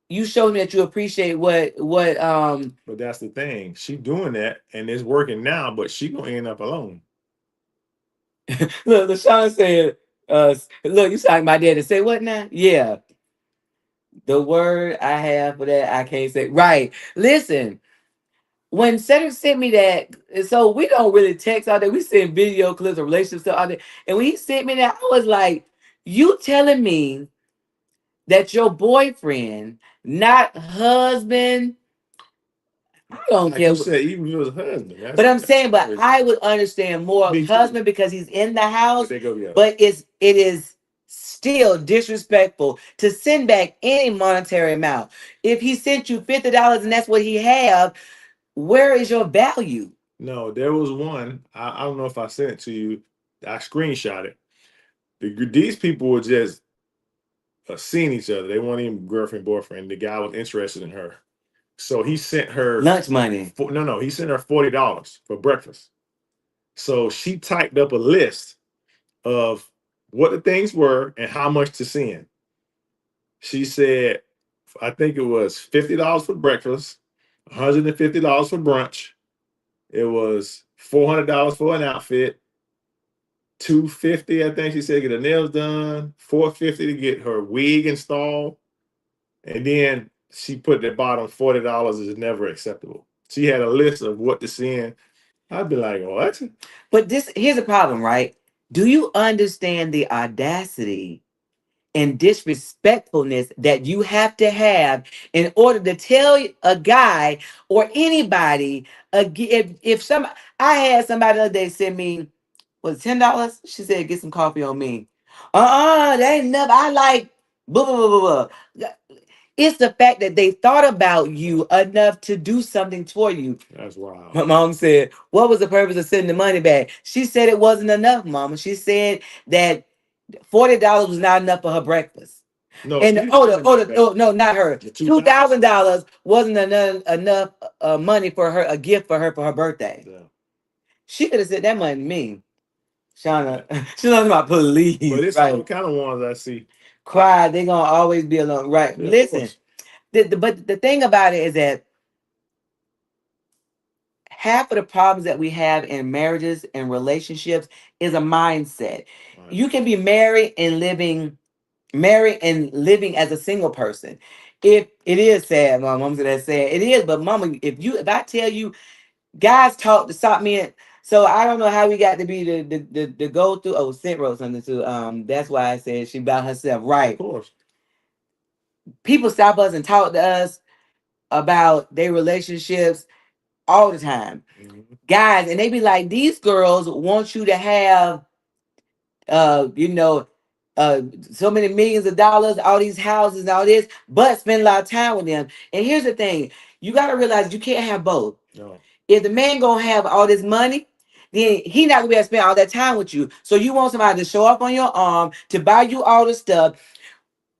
you show me that you appreciate what. But that's the thing. She doing that and it's working now, but she gonna end up alone. Look, LaShawn said, look, you sound like my daddy. Say what now? Yeah. The word I have for that, I can't say. Right. Listen, when Cedric sent me that, so we don't really text out there. We send video clips of relationship stuff out there. And when he sent me that, I was like, you telling me that your boyfriend, not husband, I don't Like you care. said, even if it was a husband. But I'm saying, but crazy. I would understand more Me too. husband because he's in the house. They go together. But it is still disrespectful to send back any monetary amount. If he sent you $50 and that's what he have, where is your value? No, there was one. I don't know if I sent it to you. I screenshot it. These people were just seeing each other. They weren't even girlfriend, boyfriend. The guy was interested in her. So he sent her Lunch money. no, he sent her $40 for breakfast. So she typed up a list of what the things were and how much to send. She said, I think it was $50 for breakfast, $150 for brunch. It was $400 for an outfit, $250, I think she said, get her nails done, $450 to get her wig installed, and then she put at the bottom $40 is never acceptable. She had a list of what to send. I'd be like, what? But here's the problem, right? Do you understand the audacity and disrespectfulness that you have to have in order to tell a guy or anybody if some I had somebody the other day send me was $10. She said get some coffee on me. That ain't enough. I like blah blah blah blah blah. It's the fact that they thought about you enough to do something for you. That's wild. My mom said, what was the purpose of sending the money back? She said it wasn't enough, mama. She said that $40 was not enough for her breakfast. No, And no, not her. $2,000 wasn't enough money for her, a gift for her birthday. Yeah. She could have said that money to me. Shauna, she loves my police. But it's right. all kind of ones I see. Cry, they're gonna always be alone. Right. Yeah, listen, but the thing about it is that half of the problems that we have in marriages and relationships is a mindset. Right. You can be married and living as a single person. If it is sad, my mom said that's sad. It is, but mama, if I tell you, guys talk to stop me in. So I don't know how we got to be the go through. Oh, Sent wrote something too. That's why I said she about herself. Right. Of course. People stop us and talk to us about their relationships all the time. Mhm. Guys, and they be like, these girls want you to have you know, so many millions of dollars, all these houses and all this, but spend a lot of time with them. And here's the thing, you got to realize you can't have both. No. If the man gonna have all this money, then he not gonna be able to spend all that time with you. So you want somebody to show up on your arm to buy you all the stuff.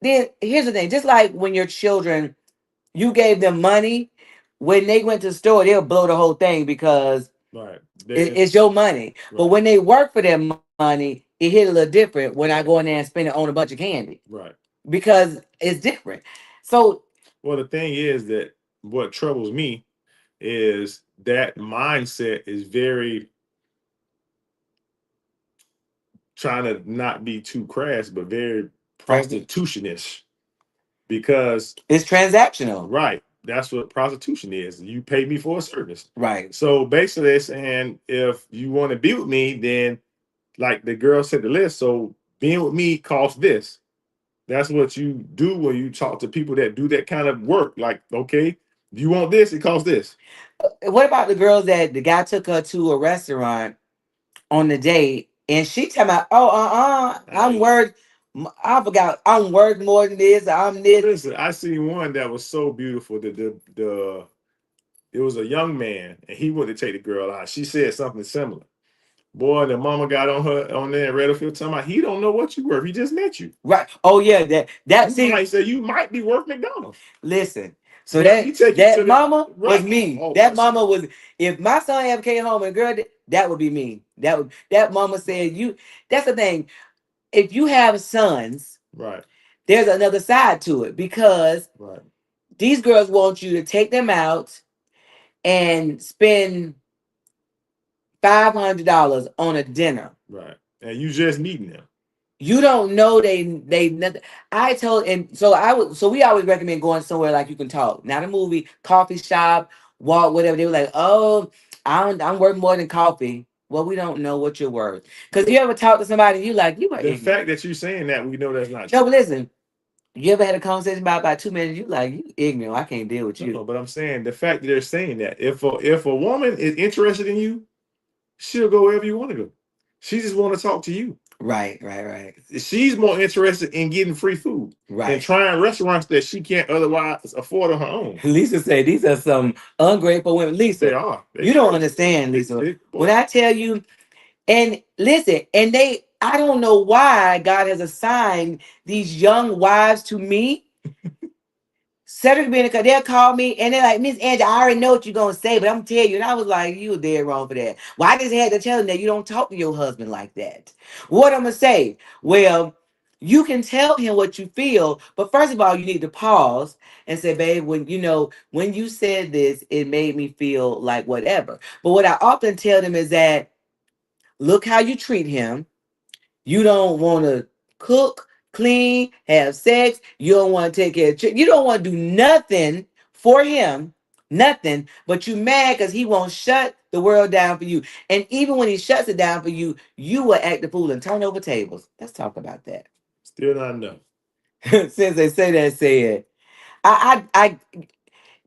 Then here's the thing, just like when your children, you gave them money, when they went to the store, they'll blow the whole thing because Right. it's your money. Right. But when they work for their money, it hit a little different when I go in there and spend it on a bunch of candy. Right. Because it's different. So well, the thing is that what troubles me is that mindset is very trying to not be too crass, but very prostitutionish because it's transactional. Right. That's what prostitution is. You pay me for a service. Right. So basically they're saying if you want to be with me, then like the girl said the list. So being with me costs this. That's what you do when you talk to people that do that kind of work. Like, okay, if you want this, it costs this. What about the girls that the guy took her to a restaurant on the date and she talking about, I'm worth, I forgot, I'm worth more than this. I'm this. Listen, I seen one that was so beautiful that it was a young man and he wanted to take the girl out. She said something similar. Boy, the mama got on her on there and Redfield talking about he don't know what you worth. He just met you. Right. Oh yeah, that see, might say you might be worth McDonald's. Listen, so that mama was me. Oh, that mama was. If my son ever came home and girl, that would be me. That mama said you. That's the thing. If you have sons, right, there's another side to it because right, these girls want you to take them out and spend $500 on a dinner. Right, and you just meeting them. You don't know they. I told and so I would so we always recommend going somewhere like you can talk, not a movie, coffee shop, walk, whatever. They were like, oh, I'm worth more than coffee. Well, we don't know what you're worth because you ever talk to somebody you like you. The fact that you're saying that we know that's not true. No, true. but listen, You ever had a conversation about 2 minutes? You like, you ignorant. I can't deal with No, you. but I'm saying the fact that they're saying that if a woman is interested in you, she'll go wherever you want to go. She just want to talk to you. Right, right, right, She's more interested in getting free food and right. trying restaurants that she can't otherwise afford on her own. Lisa said these are some ungrateful women. They Lisa, are. you don't understand, Lisa. When I tell you, and listen, and I don't know why God has assigned these young wives to me. Cedric being because they'll call me and they're like, Miss Angie, I already know what you're gonna say, but I'm telling you. And I was like, you were dead wrong for that. Well, I just had to tell them that you don't talk to your husband like that. What I'm gonna say? Well, you can tell him what you feel, but first of all, you need to pause and say, babe, when you said this, it made me feel like whatever. But what I often tell them is that look how you treat him. You don't want to cook, clean, have sex. You don't want to take care of children. You don't want to do nothing for him, nothing. But you mad because he won't shut the world down for you. And even when he shuts it down for you, you will act the fool and turn over tables. Let's talk about that. Still not enough. Since they say that, say it. I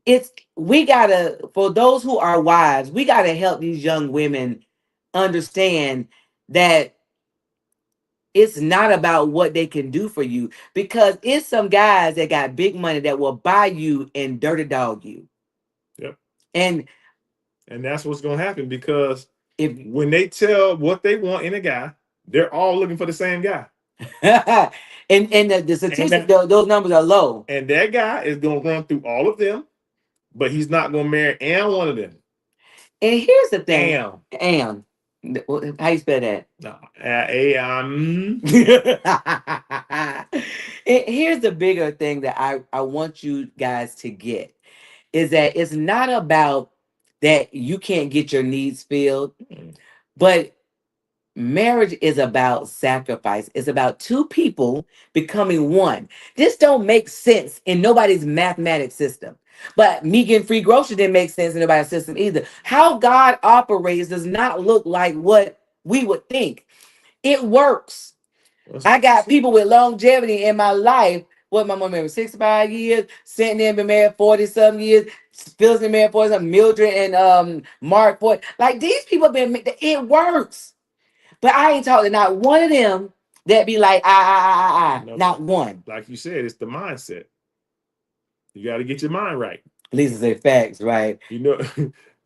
it's we gotta for those who are wives, we gotta help these young women understand that it's not about what they can do for you because it's some guys that got big money that will buy you and dirty dog you. Yep. And that's what's gonna happen because if when they tell what they want in a guy, they're all looking for the same guy. and the statistics, those numbers are low. And that guy is gonna run through all of them, but he's not gonna marry and one of them. And here's the thing. Am. How you spell that? No, Here's the bigger thing that I want you guys to get is that it's not about that you can't get your needs filled, but marriage is about sacrifice. It's about two people becoming one. This don't make sense in nobody's mathematics system. But me getting free groceries didn't make sense in nobody's system either. How God operates does not look like what we would think. It works. I got people with longevity in my life. What my mom married 65 years, sitting there been married 40 some years, Phil's been married 40 some, Mildred and Mark 40. Like these people been it works. But I ain't talking to not one of them that be like, No, not one. like you said, it's the mindset. You got to get your mind right. Lisa said facts, right? You know,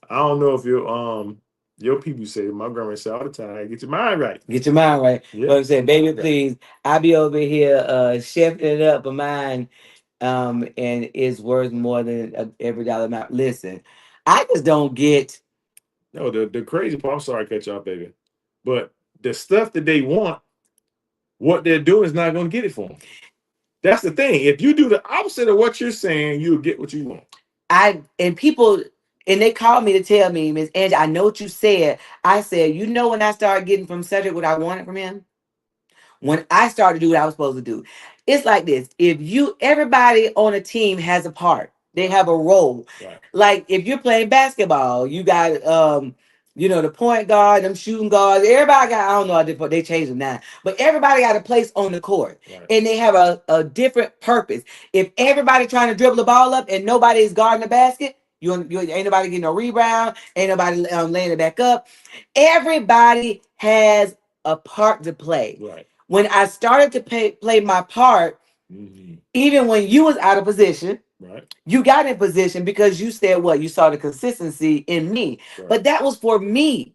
I don't know if your people say, my grandma say all the time, get your mind right. Get your mind right. Yeah. But I'm saying, baby, please, I be over here chefing it up for mine. And it's worth more than every dollar amount. Listen, I just don't get. No, the crazy part, I'm sorry to cut you off, baby. But the stuff that they want, what they're doing is not going to get it for them. That's the thing. If you do the opposite of what you're saying, you'll get what you want. People, and they called me to tell me, Miss Angie, I know what you said. I said, you know, when I started getting from Cedric what I wanted from him, when I started to do what I was supposed to do, it's like this. Everybody on a team has a part. They have a role. Right. Like if you're playing basketball, you got the point guard, them shooting guards. Everybody got, I don't know, they changed them now, but everybody got a place on the court. Right. And they have a different purpose. If everybody trying to dribble the ball up and nobody is guarding the basket, you ain't nobody getting a rebound, ain't nobody laying it back up. Everybody has a part to play. Right. When I started to play my part, even when you was out of position, right, you got in position because you said what? You saw the consistency in me. Right. But that was for me.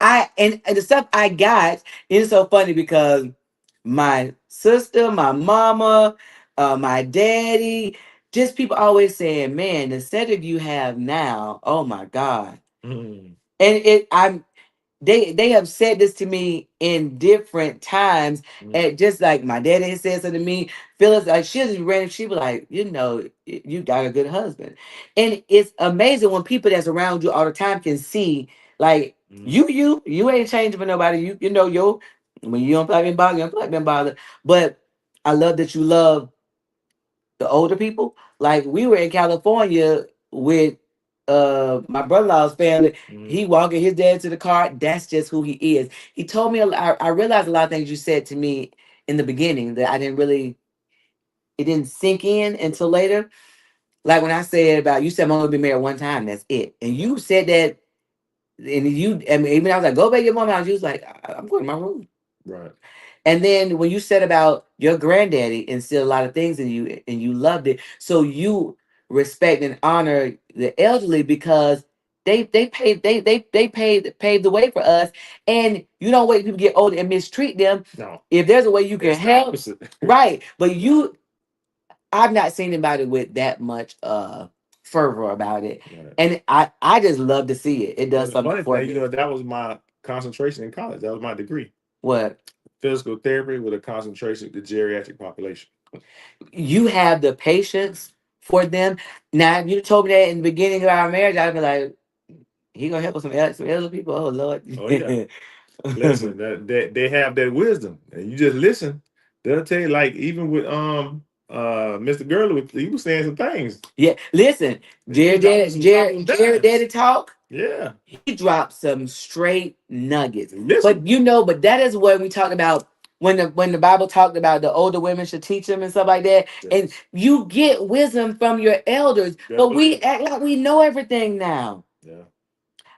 And the stuff I got, it's so funny because my sister, my mama, my daddy, just people always saying, man, the setup you have now, oh my God. And they have said this to me in different times. And just like my daddy has said something to me, Phyllis, like she'll just random, she be like, you got a good husband. And it's amazing when people that's around you all the time can see, like, you ain't changing for nobody. When you don't play been bothered, you don't play been bothered. But I love that you love the older people. Like we were in California with my brother-in-law's family. He walking his dad to the car. That's just who he is. He told me I realized a lot of things you said to me in the beginning that I didn't really it didn't sink in until later. Like when I said about you said I'm only been married one time, that's it. And you said that, and you, I mean, even I was like, go back to your mom house. You was like, I'm going to my room. Right. And then when you said about your granddaddy instilled a lot of things in you and you loved it, so you respect and honor the elderly because they paved the way for us, and you don't wait people get older and mistreat them. No. If there's a way you can It's the help, opposite. right? But you, I've not seen anybody with that much fervor about it, Right. and I just love to see it. It Well, does the something funny for thing, you me. know, that was my concentration in college. That was my degree. What? Physical therapy with a concentration the geriatric population. You have the patience for them. Now, if you told me that in the beginning of our marriage, I'd be like, he gonna help us some elder people. Oh Lord. Oh yeah. Listen, that they have that wisdom, and you just listen. They'll tell you, like even with Mr. Gurley, he was saying some things. Yeah, listen, He dropping some Jared dimes. Daddy talk. Yeah, He dropped some straight nuggets. listen. But you know, but that is what we talk about when the Bible talked about the older women should teach them and stuff like that. And Yes. you get wisdom from your elders, That's but what we act like we know everything now. yeah.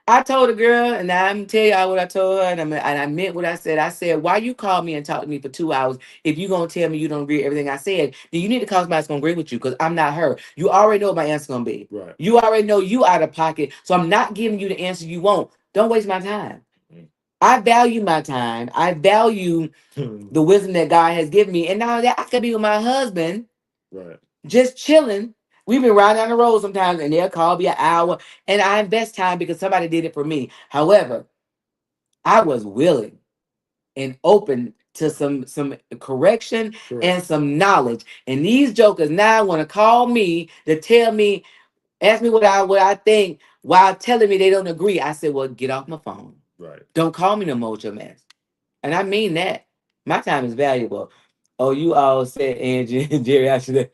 I told a girl, and I'm tell y'all what I told her, and I meant what I said. I said, "Why you call me and talk to me for 2 hours if you gonna tell me you don't agree with everything I said? Then you need to call somebody that's gonna agree with you because I'm not her. You already know what my answer's gonna be. Right. You already know you out of pocket, so I'm not giving you the answer you want. Don't waste my time. Mm. I value my time. I value the wisdom that God has given me, and now that I could be with my husband, Right. just chilling. We've been riding down the road sometimes, and they'll call me an hour, and I invest time because somebody did it for me. However, I was willing and open to some correction Correct. and some knowledge. And these jokers now want to call me to tell me, ask me what I think while telling me they don't agree. I said, well, get off my phone. Right. Don't call me no more with your mess. And I mean that. My time is valuable. Oh, you all said Angie and Jerry, I should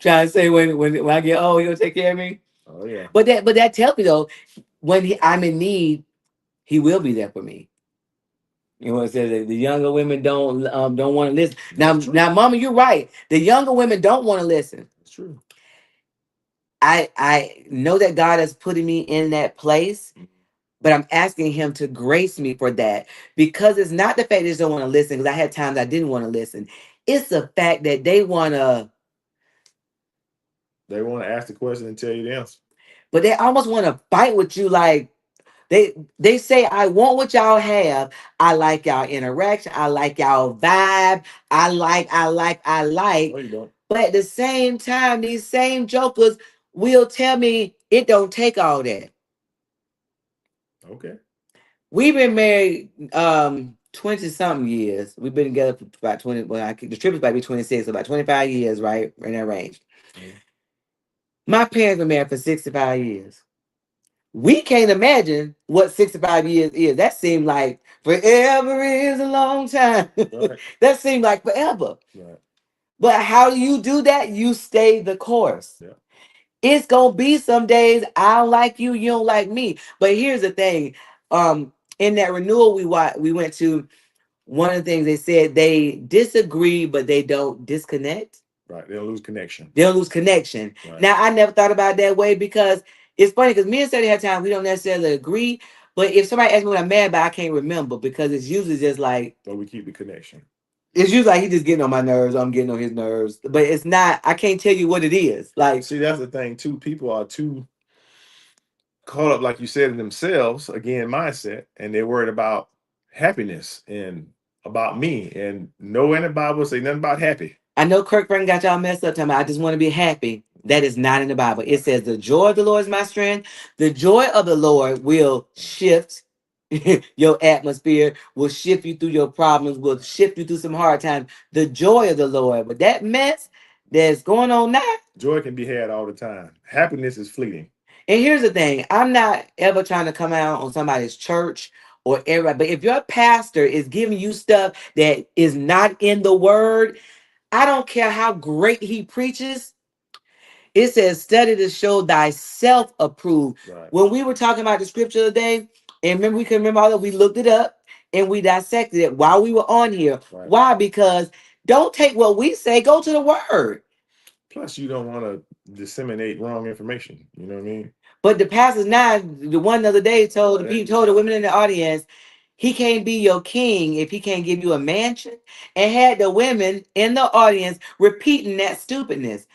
trying to say when I get old, he'll take care of me. Oh yeah. But that tells me though, when I'm in need, he will be there for me. You know what it says that the younger women don't want to listen. That's true. Now, Mama, you're right. The younger women don't want to listen. It's true. I know that God has put me in that place, Mhm. but I'm asking Him to grace me for that because it's not the fact they just don't want to listen. Because I had times I didn't want to listen. It's the fact that they want to, They want to ask the question and tell you the answer. but they almost want to fight with you. Like they say, I want what y'all have. I like y'all interaction. I like y'all vibe. I like. No, you don't. But at the same time, these same jokers will tell me it don't take all that. Okay. We've been married 20 something years. We've been together for about 20. Well, the trip is about to be 26, so about 25 years, right? In that range. Mhm. My parents were married for 65 years. We can't imagine what 65 years is. That seemed like forever is a long time. Right. That seemed like forever. Right. But how do you do that? You stay the course. Yeah. It's gonna be some days I don't like you, you don't like me. But here's the thing. In that renewal we went to, one of the things they said they disagree, but they don't disconnect. Right. They'll lose connection. They'll lose connection. Right. Now I never thought about it that way because it's funny because me and Sadie have times we don't necessarily agree. But if somebody asks me what I'm mad about, I can't remember because it's usually just like So we keep the connection. it's usually like he just getting on my nerves, I'm getting on his nerves. But it's not, I can't tell you what it is. Like See, that's the thing too. People are too caught up, like you said, in themselves, again, mindset, and they're worried about happiness and about me. And nowhere in the Bible say nothing about happy. I know Kirk Franklin got y'all messed up talking about I just want to be happy. That is not in the Bible. It says the joy of the Lord is my strength. The joy of the Lord will shift your atmosphere, will shift you through your problems, will shift you through some hard times. The joy of the Lord. But that mess that's going on now. Joy can be had all the time. Happiness is fleeting. And here's the thing, I'm not ever trying to come out on somebody's church or everybody, but if your pastor is giving you stuff that is not in the word, I don't care how great he preaches. It says, study to show thyself approved. Right. When we were talking about the scripture today, and remember, we can remember all that we looked it up and we dissected it while we were on here. Right. Why? Because Don't take what we say. Go to the word. Plus, you don't want to disseminate wrong information. You know what I mean? But the pastors now, the one the other day told the people, told the women in the audience, he can't be your king if he can't give you a mansion, and had the women in the audience repeating that stupidness.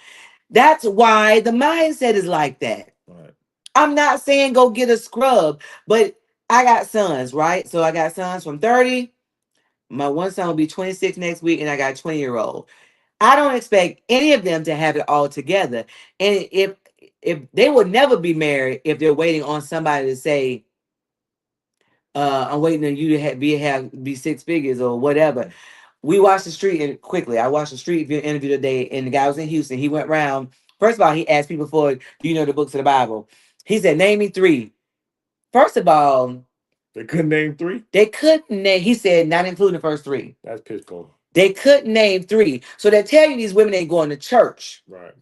That's why the mindset is like that. Right. I'm not saying go get a scrub, but I got sons, right? So I got sons from 30. My one son will be 26 next week, and I got a 20-year-old. I don't expect any of them to have it all together. And if they would never be married if they're waiting on somebody to say, I'm waiting on you to be six figures or whatever. We watched the street and quickly. I watched the street view interview today, and the guy was in Houston. He went around. First of all, he asked people for, do you know the books of the Bible? He said, name me three. First of all, they couldn't name three. They couldn't name. He said, not including the first three. That's piss poor. They couldn't name three. So they tell you these women ain't going to church. Right.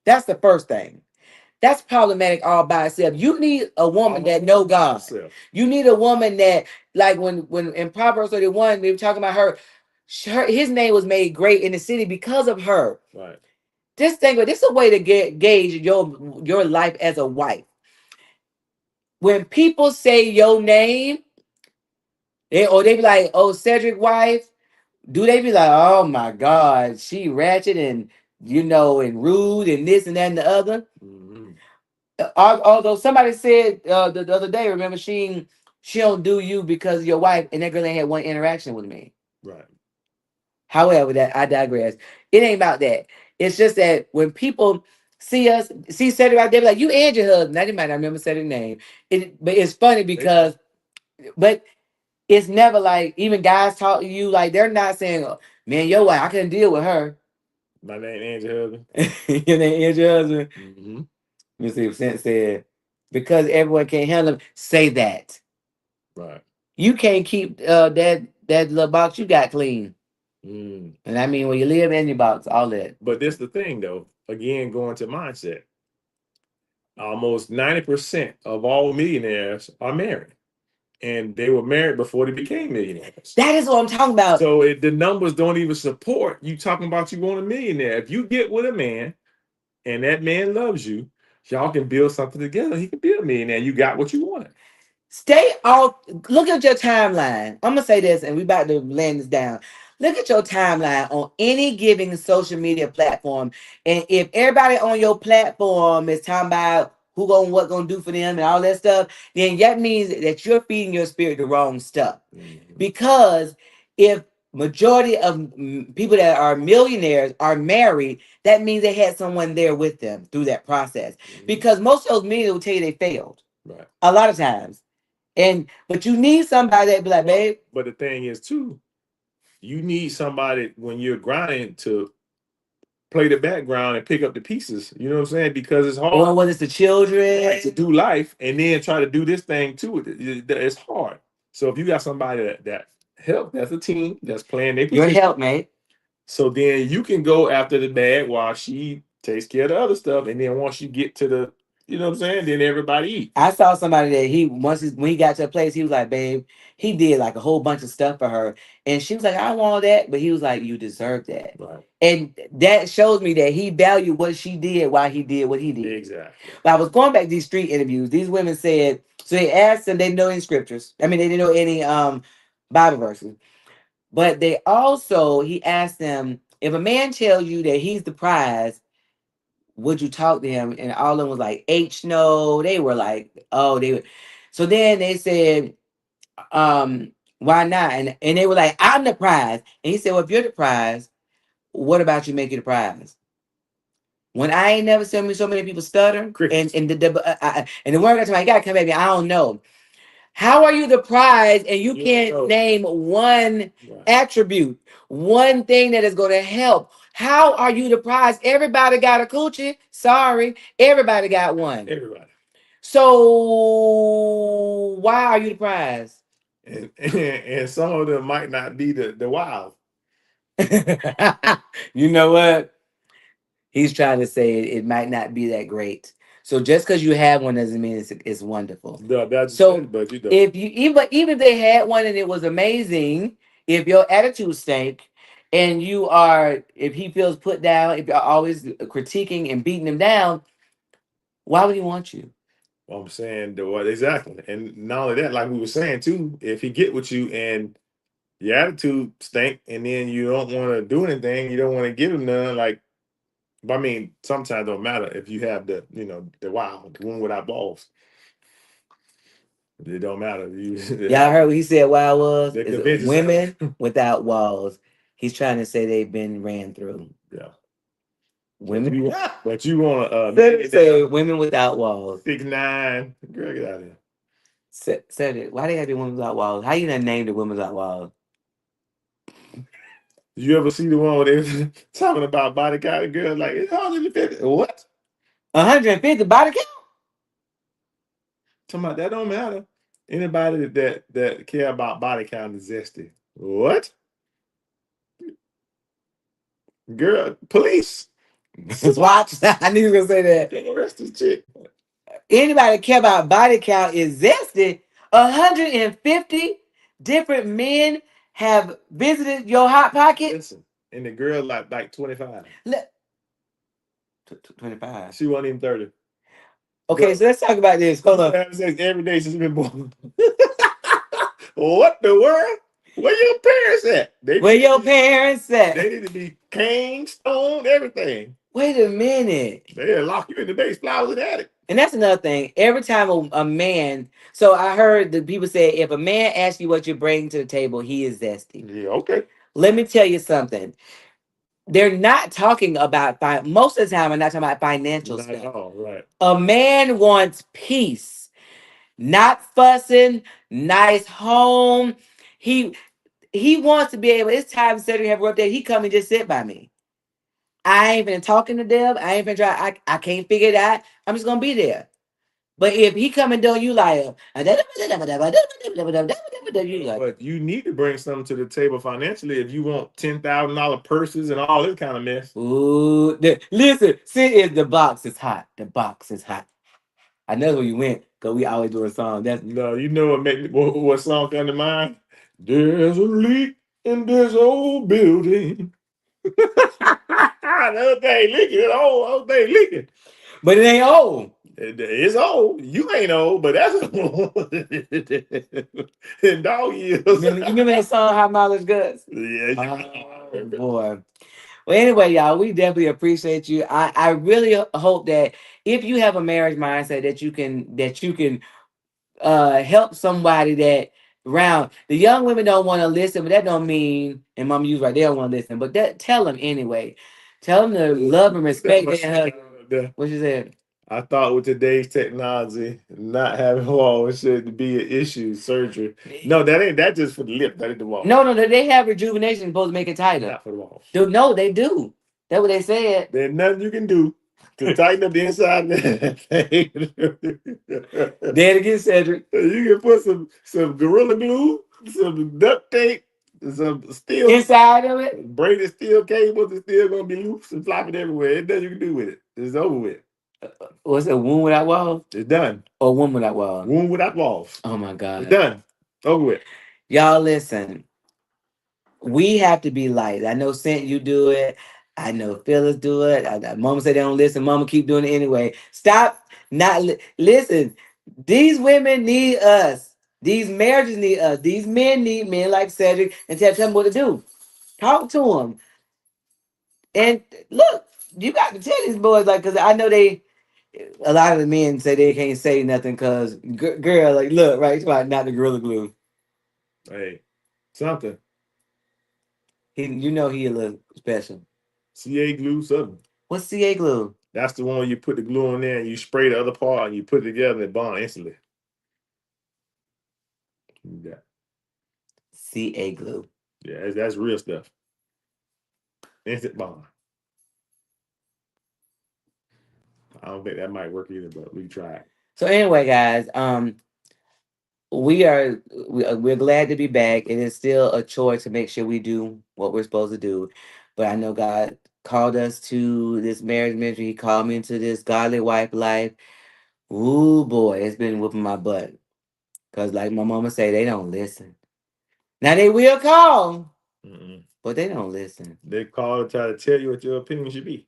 That's the first thing. That's problematic all by itself. You need a woman that know God. You need a woman that, like when in Proverbs 31, they were talking about her, his name was made great in the city because of her. Right. This is a way to gauge your life as a wife. When people say your name, they be like, oh, Cedric wife, do they be like, oh my God, she ratchet and and rude and this and that and the other? Mm-hmm. Although somebody said the other day, remember, she don't do you because of your wife, and that girl ain't had one interaction with me. Right. However, that I digress. It ain't about that. It's just that when people see Cedric out there, like, you and your husband. Now, they might not remember Cedric's name. But it's funny because, but it's never like, even guys talk to you, like, they're not saying, oh, man, your wife, I couldn't deal with her. My name ain't your husband. Your name is your husband. Mm-hmm. Let me see if Sense said, because everyone can't handle them, say that. Right. You can't keep that little box you got clean. And I mean, when you live in your box, all that. But this the thing, though. Again, going to mindset. Almost 90% of all millionaires are married. And they were married before they became millionaires. That is what I'm talking about. So the numbers don't even support you talking about you want a millionaire. If you get with a man and that man loves you, y'all can build something together. He can be a millionaire. You got what you wanted. Stay off. Look at your timeline. I'm gonna say this, and we about to land this down. Look at your timeline on any given social media platform, and if everybody on your platform is talking about what gonna do for them and all that stuff, then that means that you're feeding your spirit the wrong stuff. Mm-hmm. Because if majority of people that are millionaires are married, that means they had someone there with them through that process. Mm-hmm. Because most of those millionaires will tell you they failed. Right. A lot of times. But you need somebody that be like, babe. But the thing is too, you need somebody when you're grinding to play the background and pick up the pieces. You know what I'm saying? Because it's hard. Or when it's the children, right, to do life and then try to do this thing too. It's hard. So if you got somebody that help, that's a team that's playing their position. Your helpmate. So then you can go after the bag while she takes care of the other stuff, and then once you get to the, you know what I'm saying, then everybody eat. I saw somebody that when he got to a place, he was like, babe, he did like a whole bunch of stuff for her. And she was like, I want that. But he was like, you deserve that. Right. And that shows me that he valued what she did while he did what he did. Exactly. But I was going back to these street interviews. These women said, so they asked them, they didn't know any scriptures. I mean, they didn't know any Bible verses. But he asked them, if a man tells you that he's the prize, would you talk to him? And all of them was like, no. They were like, oh, they would. So then they said, why not? And they were like, I'm the prize. And he said, well, if you're the prize, what about you make you the prize? When I ain't never seen so many people stutter, and the word got to me, you gotta come at me, I don't know. How are you the prize and you can't name one attribute, one thing that is going to help? How are you the prize? Everybody got a coochie. Sorry, everybody got one. Everybody. So why are you the prize? And some of them might not be the wild. You know what? He's trying to say it might not be that great. So just because you have one doesn't mean it's wonderful. No, so but if you even if they had one and it was amazing, if your attitude stank and you are, if he feels put down, if you're always critiquing and beating him down, why would he want you? Well, I'm saying the what exactly, and not only that, like we were saying too, if he get with you and your attitude stink, and then you don't want to do anything, you don't want to give him none. Like, but I mean, sometimes it don't matter if you have the, the the one without balls. It don't matter. You, Y'all heard what he said why I was? they Is convince yourself. women without walls. He's trying to say they've been ran through. Yeah, but Women. you want Say women without walls. 6'9", girl, get out of here. Said it. Why they gotta be women without walls? How you gonna name the women without walls? You ever see the one where they was talking about body count? Girls like it's 150. What? 150 body count? Talking about that don't matter. Anybody that care about body count is zesty. What? Girl, police. Watch. I knew you were gonna say that. Arrest this chick. Anybody that care about body count is zesty. 150 different men have visited your hot pocket. Listen, and the girl like 25. 25. She wasn't even 30. Okay, Girl, so let's talk about this. Hold on. having sex every day since been born. What the world? Where your parents at? Where your parents at? They need to be caned, stoned, everything. Wait a minute. They'll lock you in the base, flowers in the attic. And that's another thing. Every time a man, so I heard the people say, if a man asks you what you bring to the table, he is zesty. Yeah, okay. Let me tell you something. They're not talking about most of the time. I'm not talking about financial Not stuff. at all, right. A man wants peace, not fussing, nice home. He wants to be able. It's time to have work day. He come and just sit by me. I ain't been talking to them. I ain't been trying. I can't figure it out. I'm just gonna be there. But if he come and do you like, you like, But you need to bring something to the table financially if you want $10,000 purses and all this kind of mess. ooh, listen, see if the box is hot. The box is hot. I know where you went because we always do a song. That's No, you know what make me, what song come to mind? There's a leak in this old building. The other thing leaking, the whole thing leaking. but it ain't old. It's old. You ain't old, but that's old. In dog years. You remember that song, High Mileage Goods? Yeah. Oh, boy. Well, anyway, y'all, we definitely appreciate you. I really hope that if you have a marriage mindset that you can help somebody that around. The young women don't want to listen, but that don't mean, and Mama you right, they don't want to listen. But that tell them anyway. Tell them to love and respect their husband. What you said? I thought with today's technology, not having walls should be an issue. Surgery. No, that just for the lip. That ain't the wall. No, they have rejuvenation supposed to make it tighter. Not for the walls. No, they do. That's what they said. There's nothing you can do to tighten up the inside of that thing. Dead again, Cedric. You can put some Gorilla Glue, some duct tape, some steel inside of it. Braided steel cables is still gonna be loose and flopping everywhere. There's nothing you can do with it. It's over with. What's it? Wound without walls? It's done. Or wound without walls? Wound without walls. Oh my God. It's done. Over with. Y'all listen. We have to be light. I know Cent, you do it. I know Phyllis do it. Mama say they don't listen. Mama keep doing it anyway. Stop not listen. These women need us. These marriages need us. These men need men like Cedric and tell them what to do. Talk to them. And look, you got to tell these boys, like, because I know a lot of the men say they can't say nothing because, girl, like, look, right, it's about not the Gorilla Glue. Hey, something. You know he a little special. CA glue, something. What's CA glue? That's the one where you put the glue on there and you spray the other part and you put it together and it bond instantly. Yeah. CA glue. Yeah, that's real stuff. Instant bond. I don't think that might work either, but we tried. So anyway, guys, we're glad to be back. It is still a chore to make sure we do what we're supposed to do, but I know God called us to this marriage ministry. He called me into this godly wife life. Ooh boy, it's been whooping my butt. Cause like my mama say, they don't listen. Now they will call, but But they don't listen. They call to try to tell you what your opinion should be.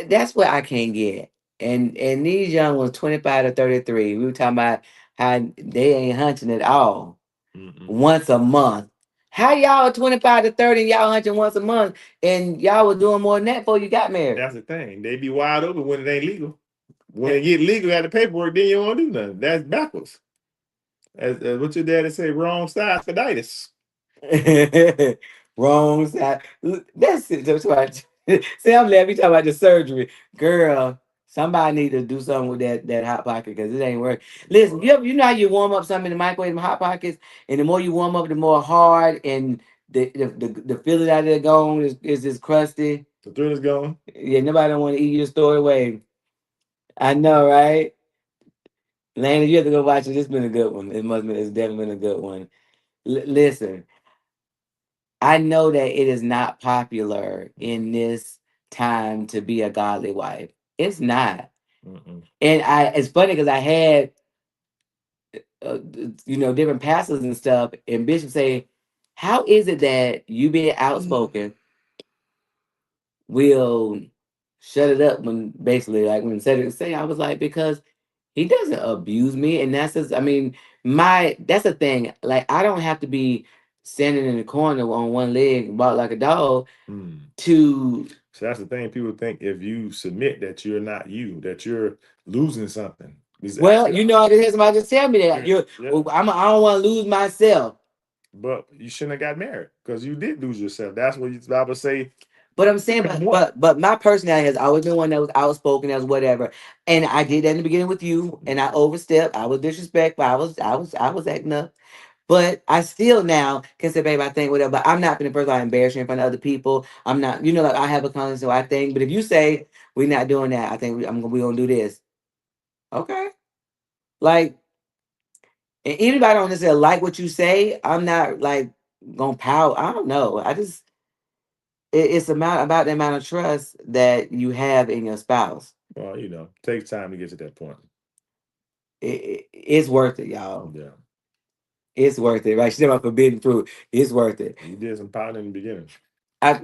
That's what I can't get. And these young ones, 25 to 33, we were talking about how they ain't hunting at all. Mm-mm. Once a month. How y'all 25 to 30 y'all hunting once a month and y'all was doing more than that before you got married? That's the thing. They be wide open when it ain't legal. When it get legal, got the paperwork, then you don't do nothing. That's backwards. As what your daddy say, wrong size for ditis. Wrong side. That's it. That's right. See, I'm laughing. You talking about the surgery, girl. Somebody need to do something with that hot pocket because it ain't working. Listen, you know how you warm up something in the microwave, in hot pockets, and the more you warm up, the more hard and the feeling out of it gone is just crusty. The thrill is gone. Yeah, nobody don't want to eat your story away. I know, right? Lana, you have to go watch it. It's been a good one. It's definitely been a good one. Listen, I know that it is not popular in this time to be a godly wife. It's not. Mm-mm. And it's funny because I had, different pastors and stuff, and bishops say, how is it that you being outspoken will shut it up when basically, like when said it, say, I was like, because he doesn't abuse me. And that's just, I mean, that's the thing. Like, I don't have to be standing in the corner on one leg, bark like a dog to. So that's the thing. People think if you submit that you're not you, that you're losing something. Well, I just had somebody just tell me that Yeah. I don't want to lose myself. But you shouldn't have got married because you did lose yourself. That's what the Bible say. But I'm saying, but my personality has always been one that was outspoken, that was whatever, and I did that in the beginning with you, and I overstepped. I was disrespectful. I was acting up. But I still now can say, babe, I think whatever. But I'm not going to personally embarrass you in front of other people. I'm not, like I have a conscience, so I think. But if you say we're not doing that, I think we're gonna do this. Okay, like, and even if I don't necessarily like what you say, I'm not like gonna pout. I don't know. I just it's about the amount of trust that you have in your spouse. Well, takes time to get to that point. It's worth it, y'all. Yeah. It's worth it, right? She's about forbidden fruit. It's worth it. You did some pouting in the beginning. I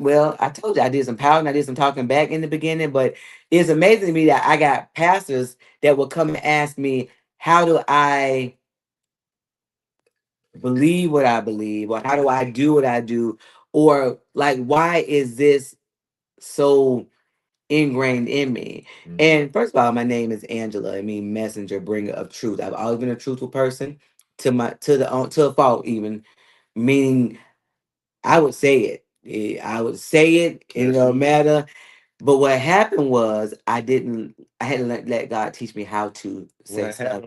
told you I did some pouting, I did some talking back in the beginning, but it's amazing to me that I got pastors that will come and ask me, how do I believe what I believe, or how do I do what I do, or like, why is this so ingrained in me? And first of all, my name is Angela. I mean, messenger, bringer of truth. I've always been a truthful person to a fault, even meaning I would say it. I would say it, and it don't matter. But what happened was I had to let God teach me how to say stuff.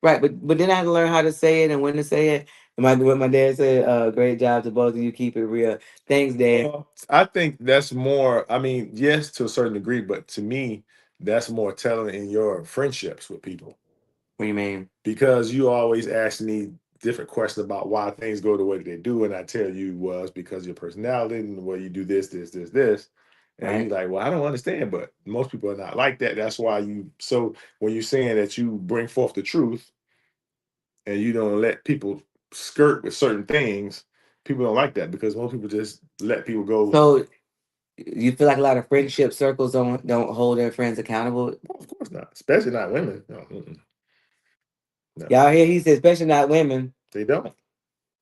Right, but then I had to learn how to say it and when to say it. And what my dad said, great job to both of you, keep it real. Thanks, Dad. Well, I think that's more, I mean, yes, to a certain degree, but to me, that's more telling in your friendships with people. What do you mean? Because you always ask me different questions about why things go the way they do, and I tell you was because of your personality and the way you do this. And Right. you're like, well, I don't understand, but most people are not like that. That's why so when you're saying that you bring forth the truth and you don't let people skirt with certain things, people don't like that because most people just let people go. So you feel like a lot of friendship circles don't hold their friends accountable? Of course not, especially not women. No, no. Y'all hear? He said, especially not women. They don't.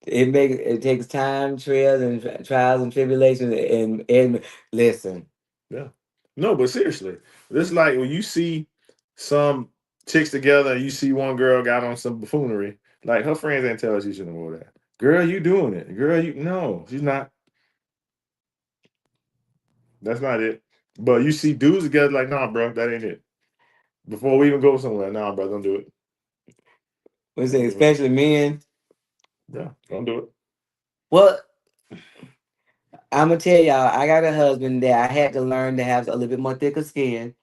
It takes time, trials and tribulations, and listen. Yeah. No, but seriously, it's like when you see some chicks together and you see one girl got on some buffoonery, like her friends ain't tell her she shouldn't wear that. Girl, you doing it. Girl, no, she's not. That's not it. But you see dudes together like, nah, bro, that ain't it. Before we even go somewhere, nah, bro, don't do it. What say, especially men? Yeah, don't do it. Well, I'm gonna tell y'all, I got a husband that I had to learn to have a little bit more thicker skin.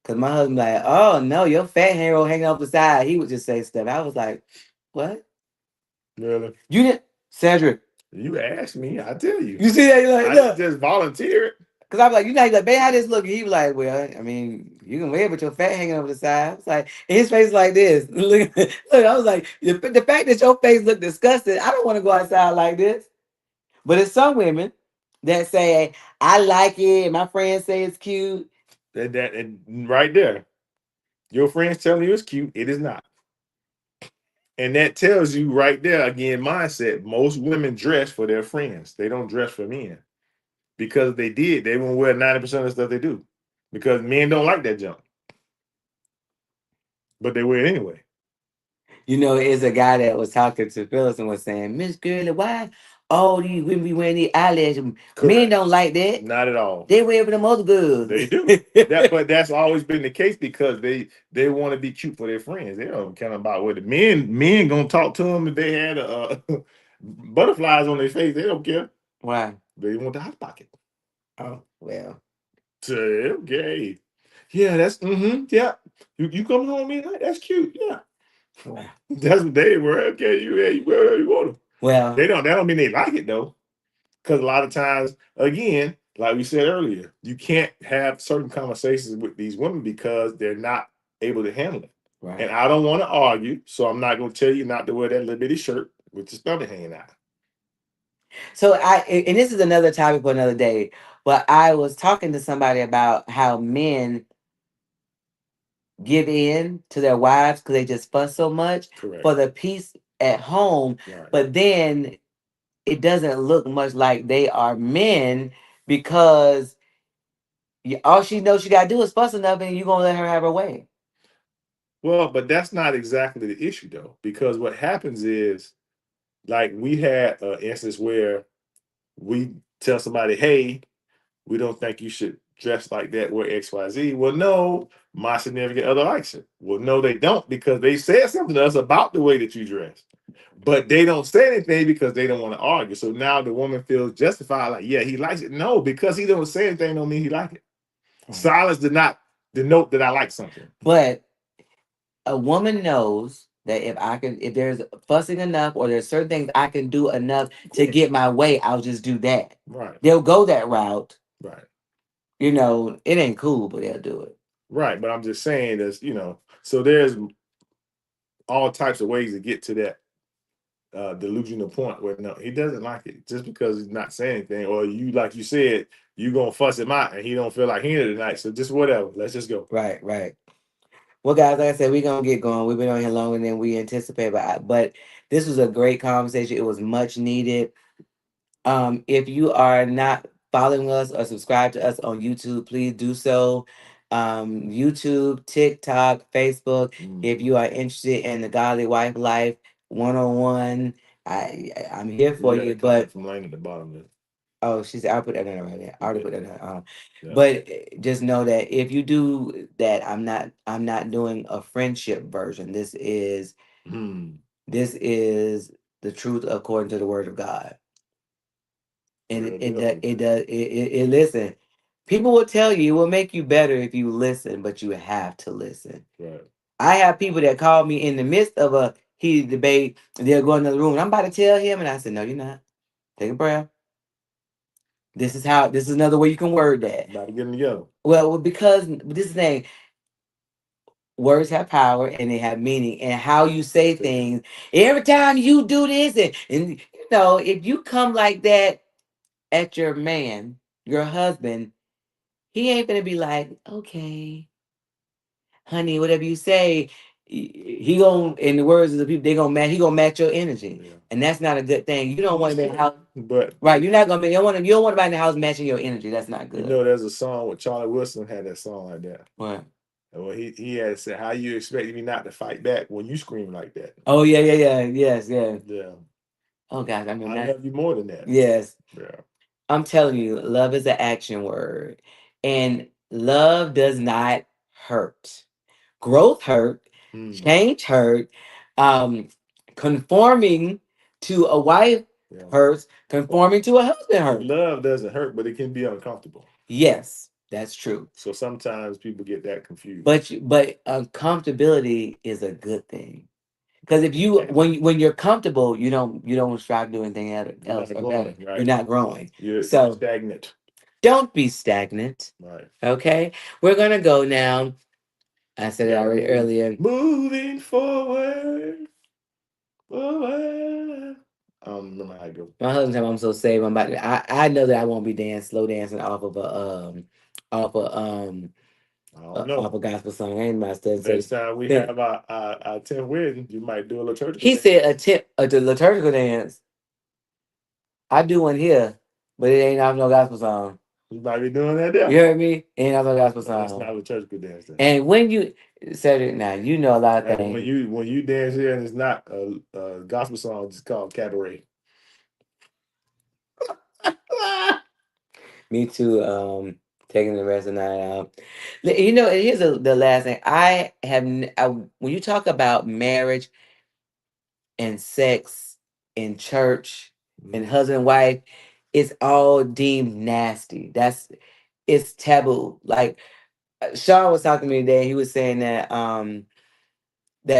Cause my husband like, oh no, your fat hair roll hanging off the side. He would just say stuff. I was like, what? Really? You didn't, Cedric? You asked me, I tell you. You see that? You're like, I look. just volunteered. Cause I'm like, he's like, babe, how this look? And he was like, well, I mean, you can wear it with your fat hanging over the side. I was like, and his face like this. Look, I was like, the fact that your face look disgusted, I don't want to go outside like this. But it's some women that say, I like it, my friends say it's cute. And right there, your friends telling you it's cute, it is not. And that tells you right there, again, mindset. Most women dress for their friends. They don't dress for men. Because they did, they won't wear 90% of the stuff they do. Because men don't like that junk. But they wear it anyway. You know, it's a guy that was talking to Phyllis and was saying, Miss Girly, why all these women be wearing these eyelashes? Men Correct. don't like that. Not at all. They wear for them other girls. They do. But that's always been the case because they want to be cute for their friends. They don't care about what the men gonna talk to them if they had butterflies on their face. They don't care. Why? They want the hot pocket. Oh, well. So, okay. Yeah, that's yeah. You come home me like that's cute. Yeah. Wow. That's what they were. Okay, you wear whatever you want them. Well, They don't. That don't mean they like it though. Because a lot of times, again, like we said earlier, you can't have certain conversations with these women because they're not able to handle it. right. And I don't want to argue, so I'm not going to tell you not to wear that little bitty shirt with your stomach hanging out. So and this is another topic for another day, but I was talking to somebody about how men give in to their wives because they just fuss so much Correct. for the peace at home, Right. but then it doesn't look much like they are men because all she knows she got to do is fuss enough and you're going to let her have her way. Well, but that's not exactly the issue though, because what happens is, like we had an instance where we tell somebody, hey, we don't think you should dress like that, wear XYZ. Well, no, my significant other likes it. Well, no, they don't because they said something to us about the way that you dress. But they don't say anything because they don't want to argue. So now the woman feels justified, like, yeah, he likes it. No, because he don't say anything don't mean he like it. Silence did not denote that I like something. But a woman knows that if there's fussing enough or there's certain things I can do enough to get my way, I'll just do that. Right. They'll go that route. Right. You know, it ain't cool, but they'll do it. Right. But I'm just saying there's, so there's all types of ways to get to that delusional point where no, he doesn't like it just because he's not saying anything, or you, like you said, you gonna fuss him out and he don't feel like hearing it tonight. So just whatever. Let's just go. Right, right. Well, guys, like I said, we're gonna get going. We've been on here longer than we anticipated, but this was a great conversation. It was much needed. If you are not following us or subscribe to us on YouTube, please do so. YouTube, TikTok, Facebook. If you are interested in the Godly Wife Life 101, I'm here for you. But from laying at the bottom there. oh, she said I'll put that in right there. I already put that in. Yeah. But just know that if you do that, I'm not doing a friendship version. This is the truth according to the Word of God. And it listen. People will tell you, it will make you better if you listen, but you have to listen. Right. I have people that call me in the midst of a heated debate. They'll go into the room and I'm about to tell him, and I said, no, you're not. Take a breath. This is another way you can word that. About to get them together. Well, because this is the thing, words have power and they have meaning, and how you say things. Every time you do this, and if you come like that at your man, your husband, he ain't gonna be like, okay, honey, whatever you say, he gonna, in the words of the people, he gonna match your energy. Yeah. And that's not a good thing. You don't want to be in the house. But right, you're not gonna be, you don't want to be in the house matching your energy. That's not good. There's a song with Charlie Wilson had that song like that. What? Well, he had said, how you expect me not to fight back when you scream like that? Oh, yeah. Yes, yeah. Yeah. Oh, God, I love you more than that. Yes. Yeah. I'm telling you, love is an action word. And love does not hurt. Growth hurt. Change hurt. Conforming to a wife hurts. Conforming to a husband hurts. Love doesn't hurt, but it can be uncomfortable. Yes, that's true. So sometimes people get that confused. But uncomfortability is a good thing. Because if you when you're comfortable, you don't strive to do anything else or better. Right? You're not growing. You're so stagnant. Don't be stagnant. Right. Okay. We're gonna go now. I said it already earlier. Moving forward. Forward. I don't remember how it goes. My husband told me I'm so saved. I'm about to, I know that I won't be slow dancing off of I don't off know. a gospel song. I ain't about to say. Next time we have our 10th wedding, you might do a liturgical He dance. said attempt the liturgical dance. I do one here, but it ain't off no gospel song. You might be doing that there. You heard me? It ain't off no gospel No, that's song. not a liturgical dance then. And when you said it now, you know a lot of And things. when you dance here and it's not a gospel song, it's called cabaret. Me too. Taking the rest of the night out. You know, and here's the last thing. When you talk about marriage and sex in church and husband and wife, it's all deemed nasty. It's taboo. Like Sean was talking to me today. He was saying that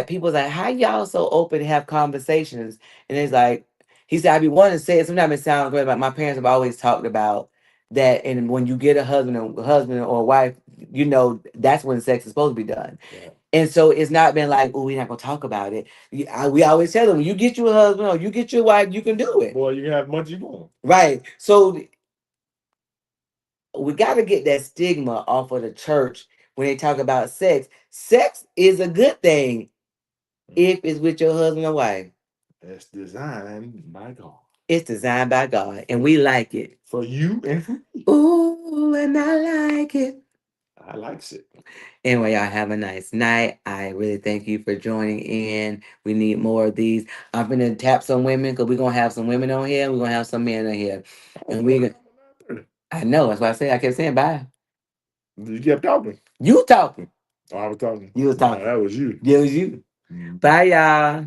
people's like, how y'all so open to have conversations? And it's like, he said, I be wanting to say it. Sometimes it sounds great, but my parents have always talked about that. And when you get a husband or a wife, you know, that's when sex is supposed to be done. Yeah. And so it's not been like, oh, we're not gonna talk about it. We always tell them, when you get you a husband or you get your wife, you can do it. Boy, you can have much you want. Right. So we got to get that stigma off of the church when they talk about sex. Sex is a good thing if it's with your husband or wife. It's designed by God. It's designed by God, and we like it. For you and for me. Ooh, and I like it. I likes it. Anyway, y'all have a nice night. I really thank you for joining in. We need more of these. I'm gonna tap some women because we're gonna have some women on here. We're gonna have some men on here, and we. I know that's why I kept saying bye. You kept talking. You talking? Oh, I was talking. You was talking. No, that was you. It was you. Bye, y'all.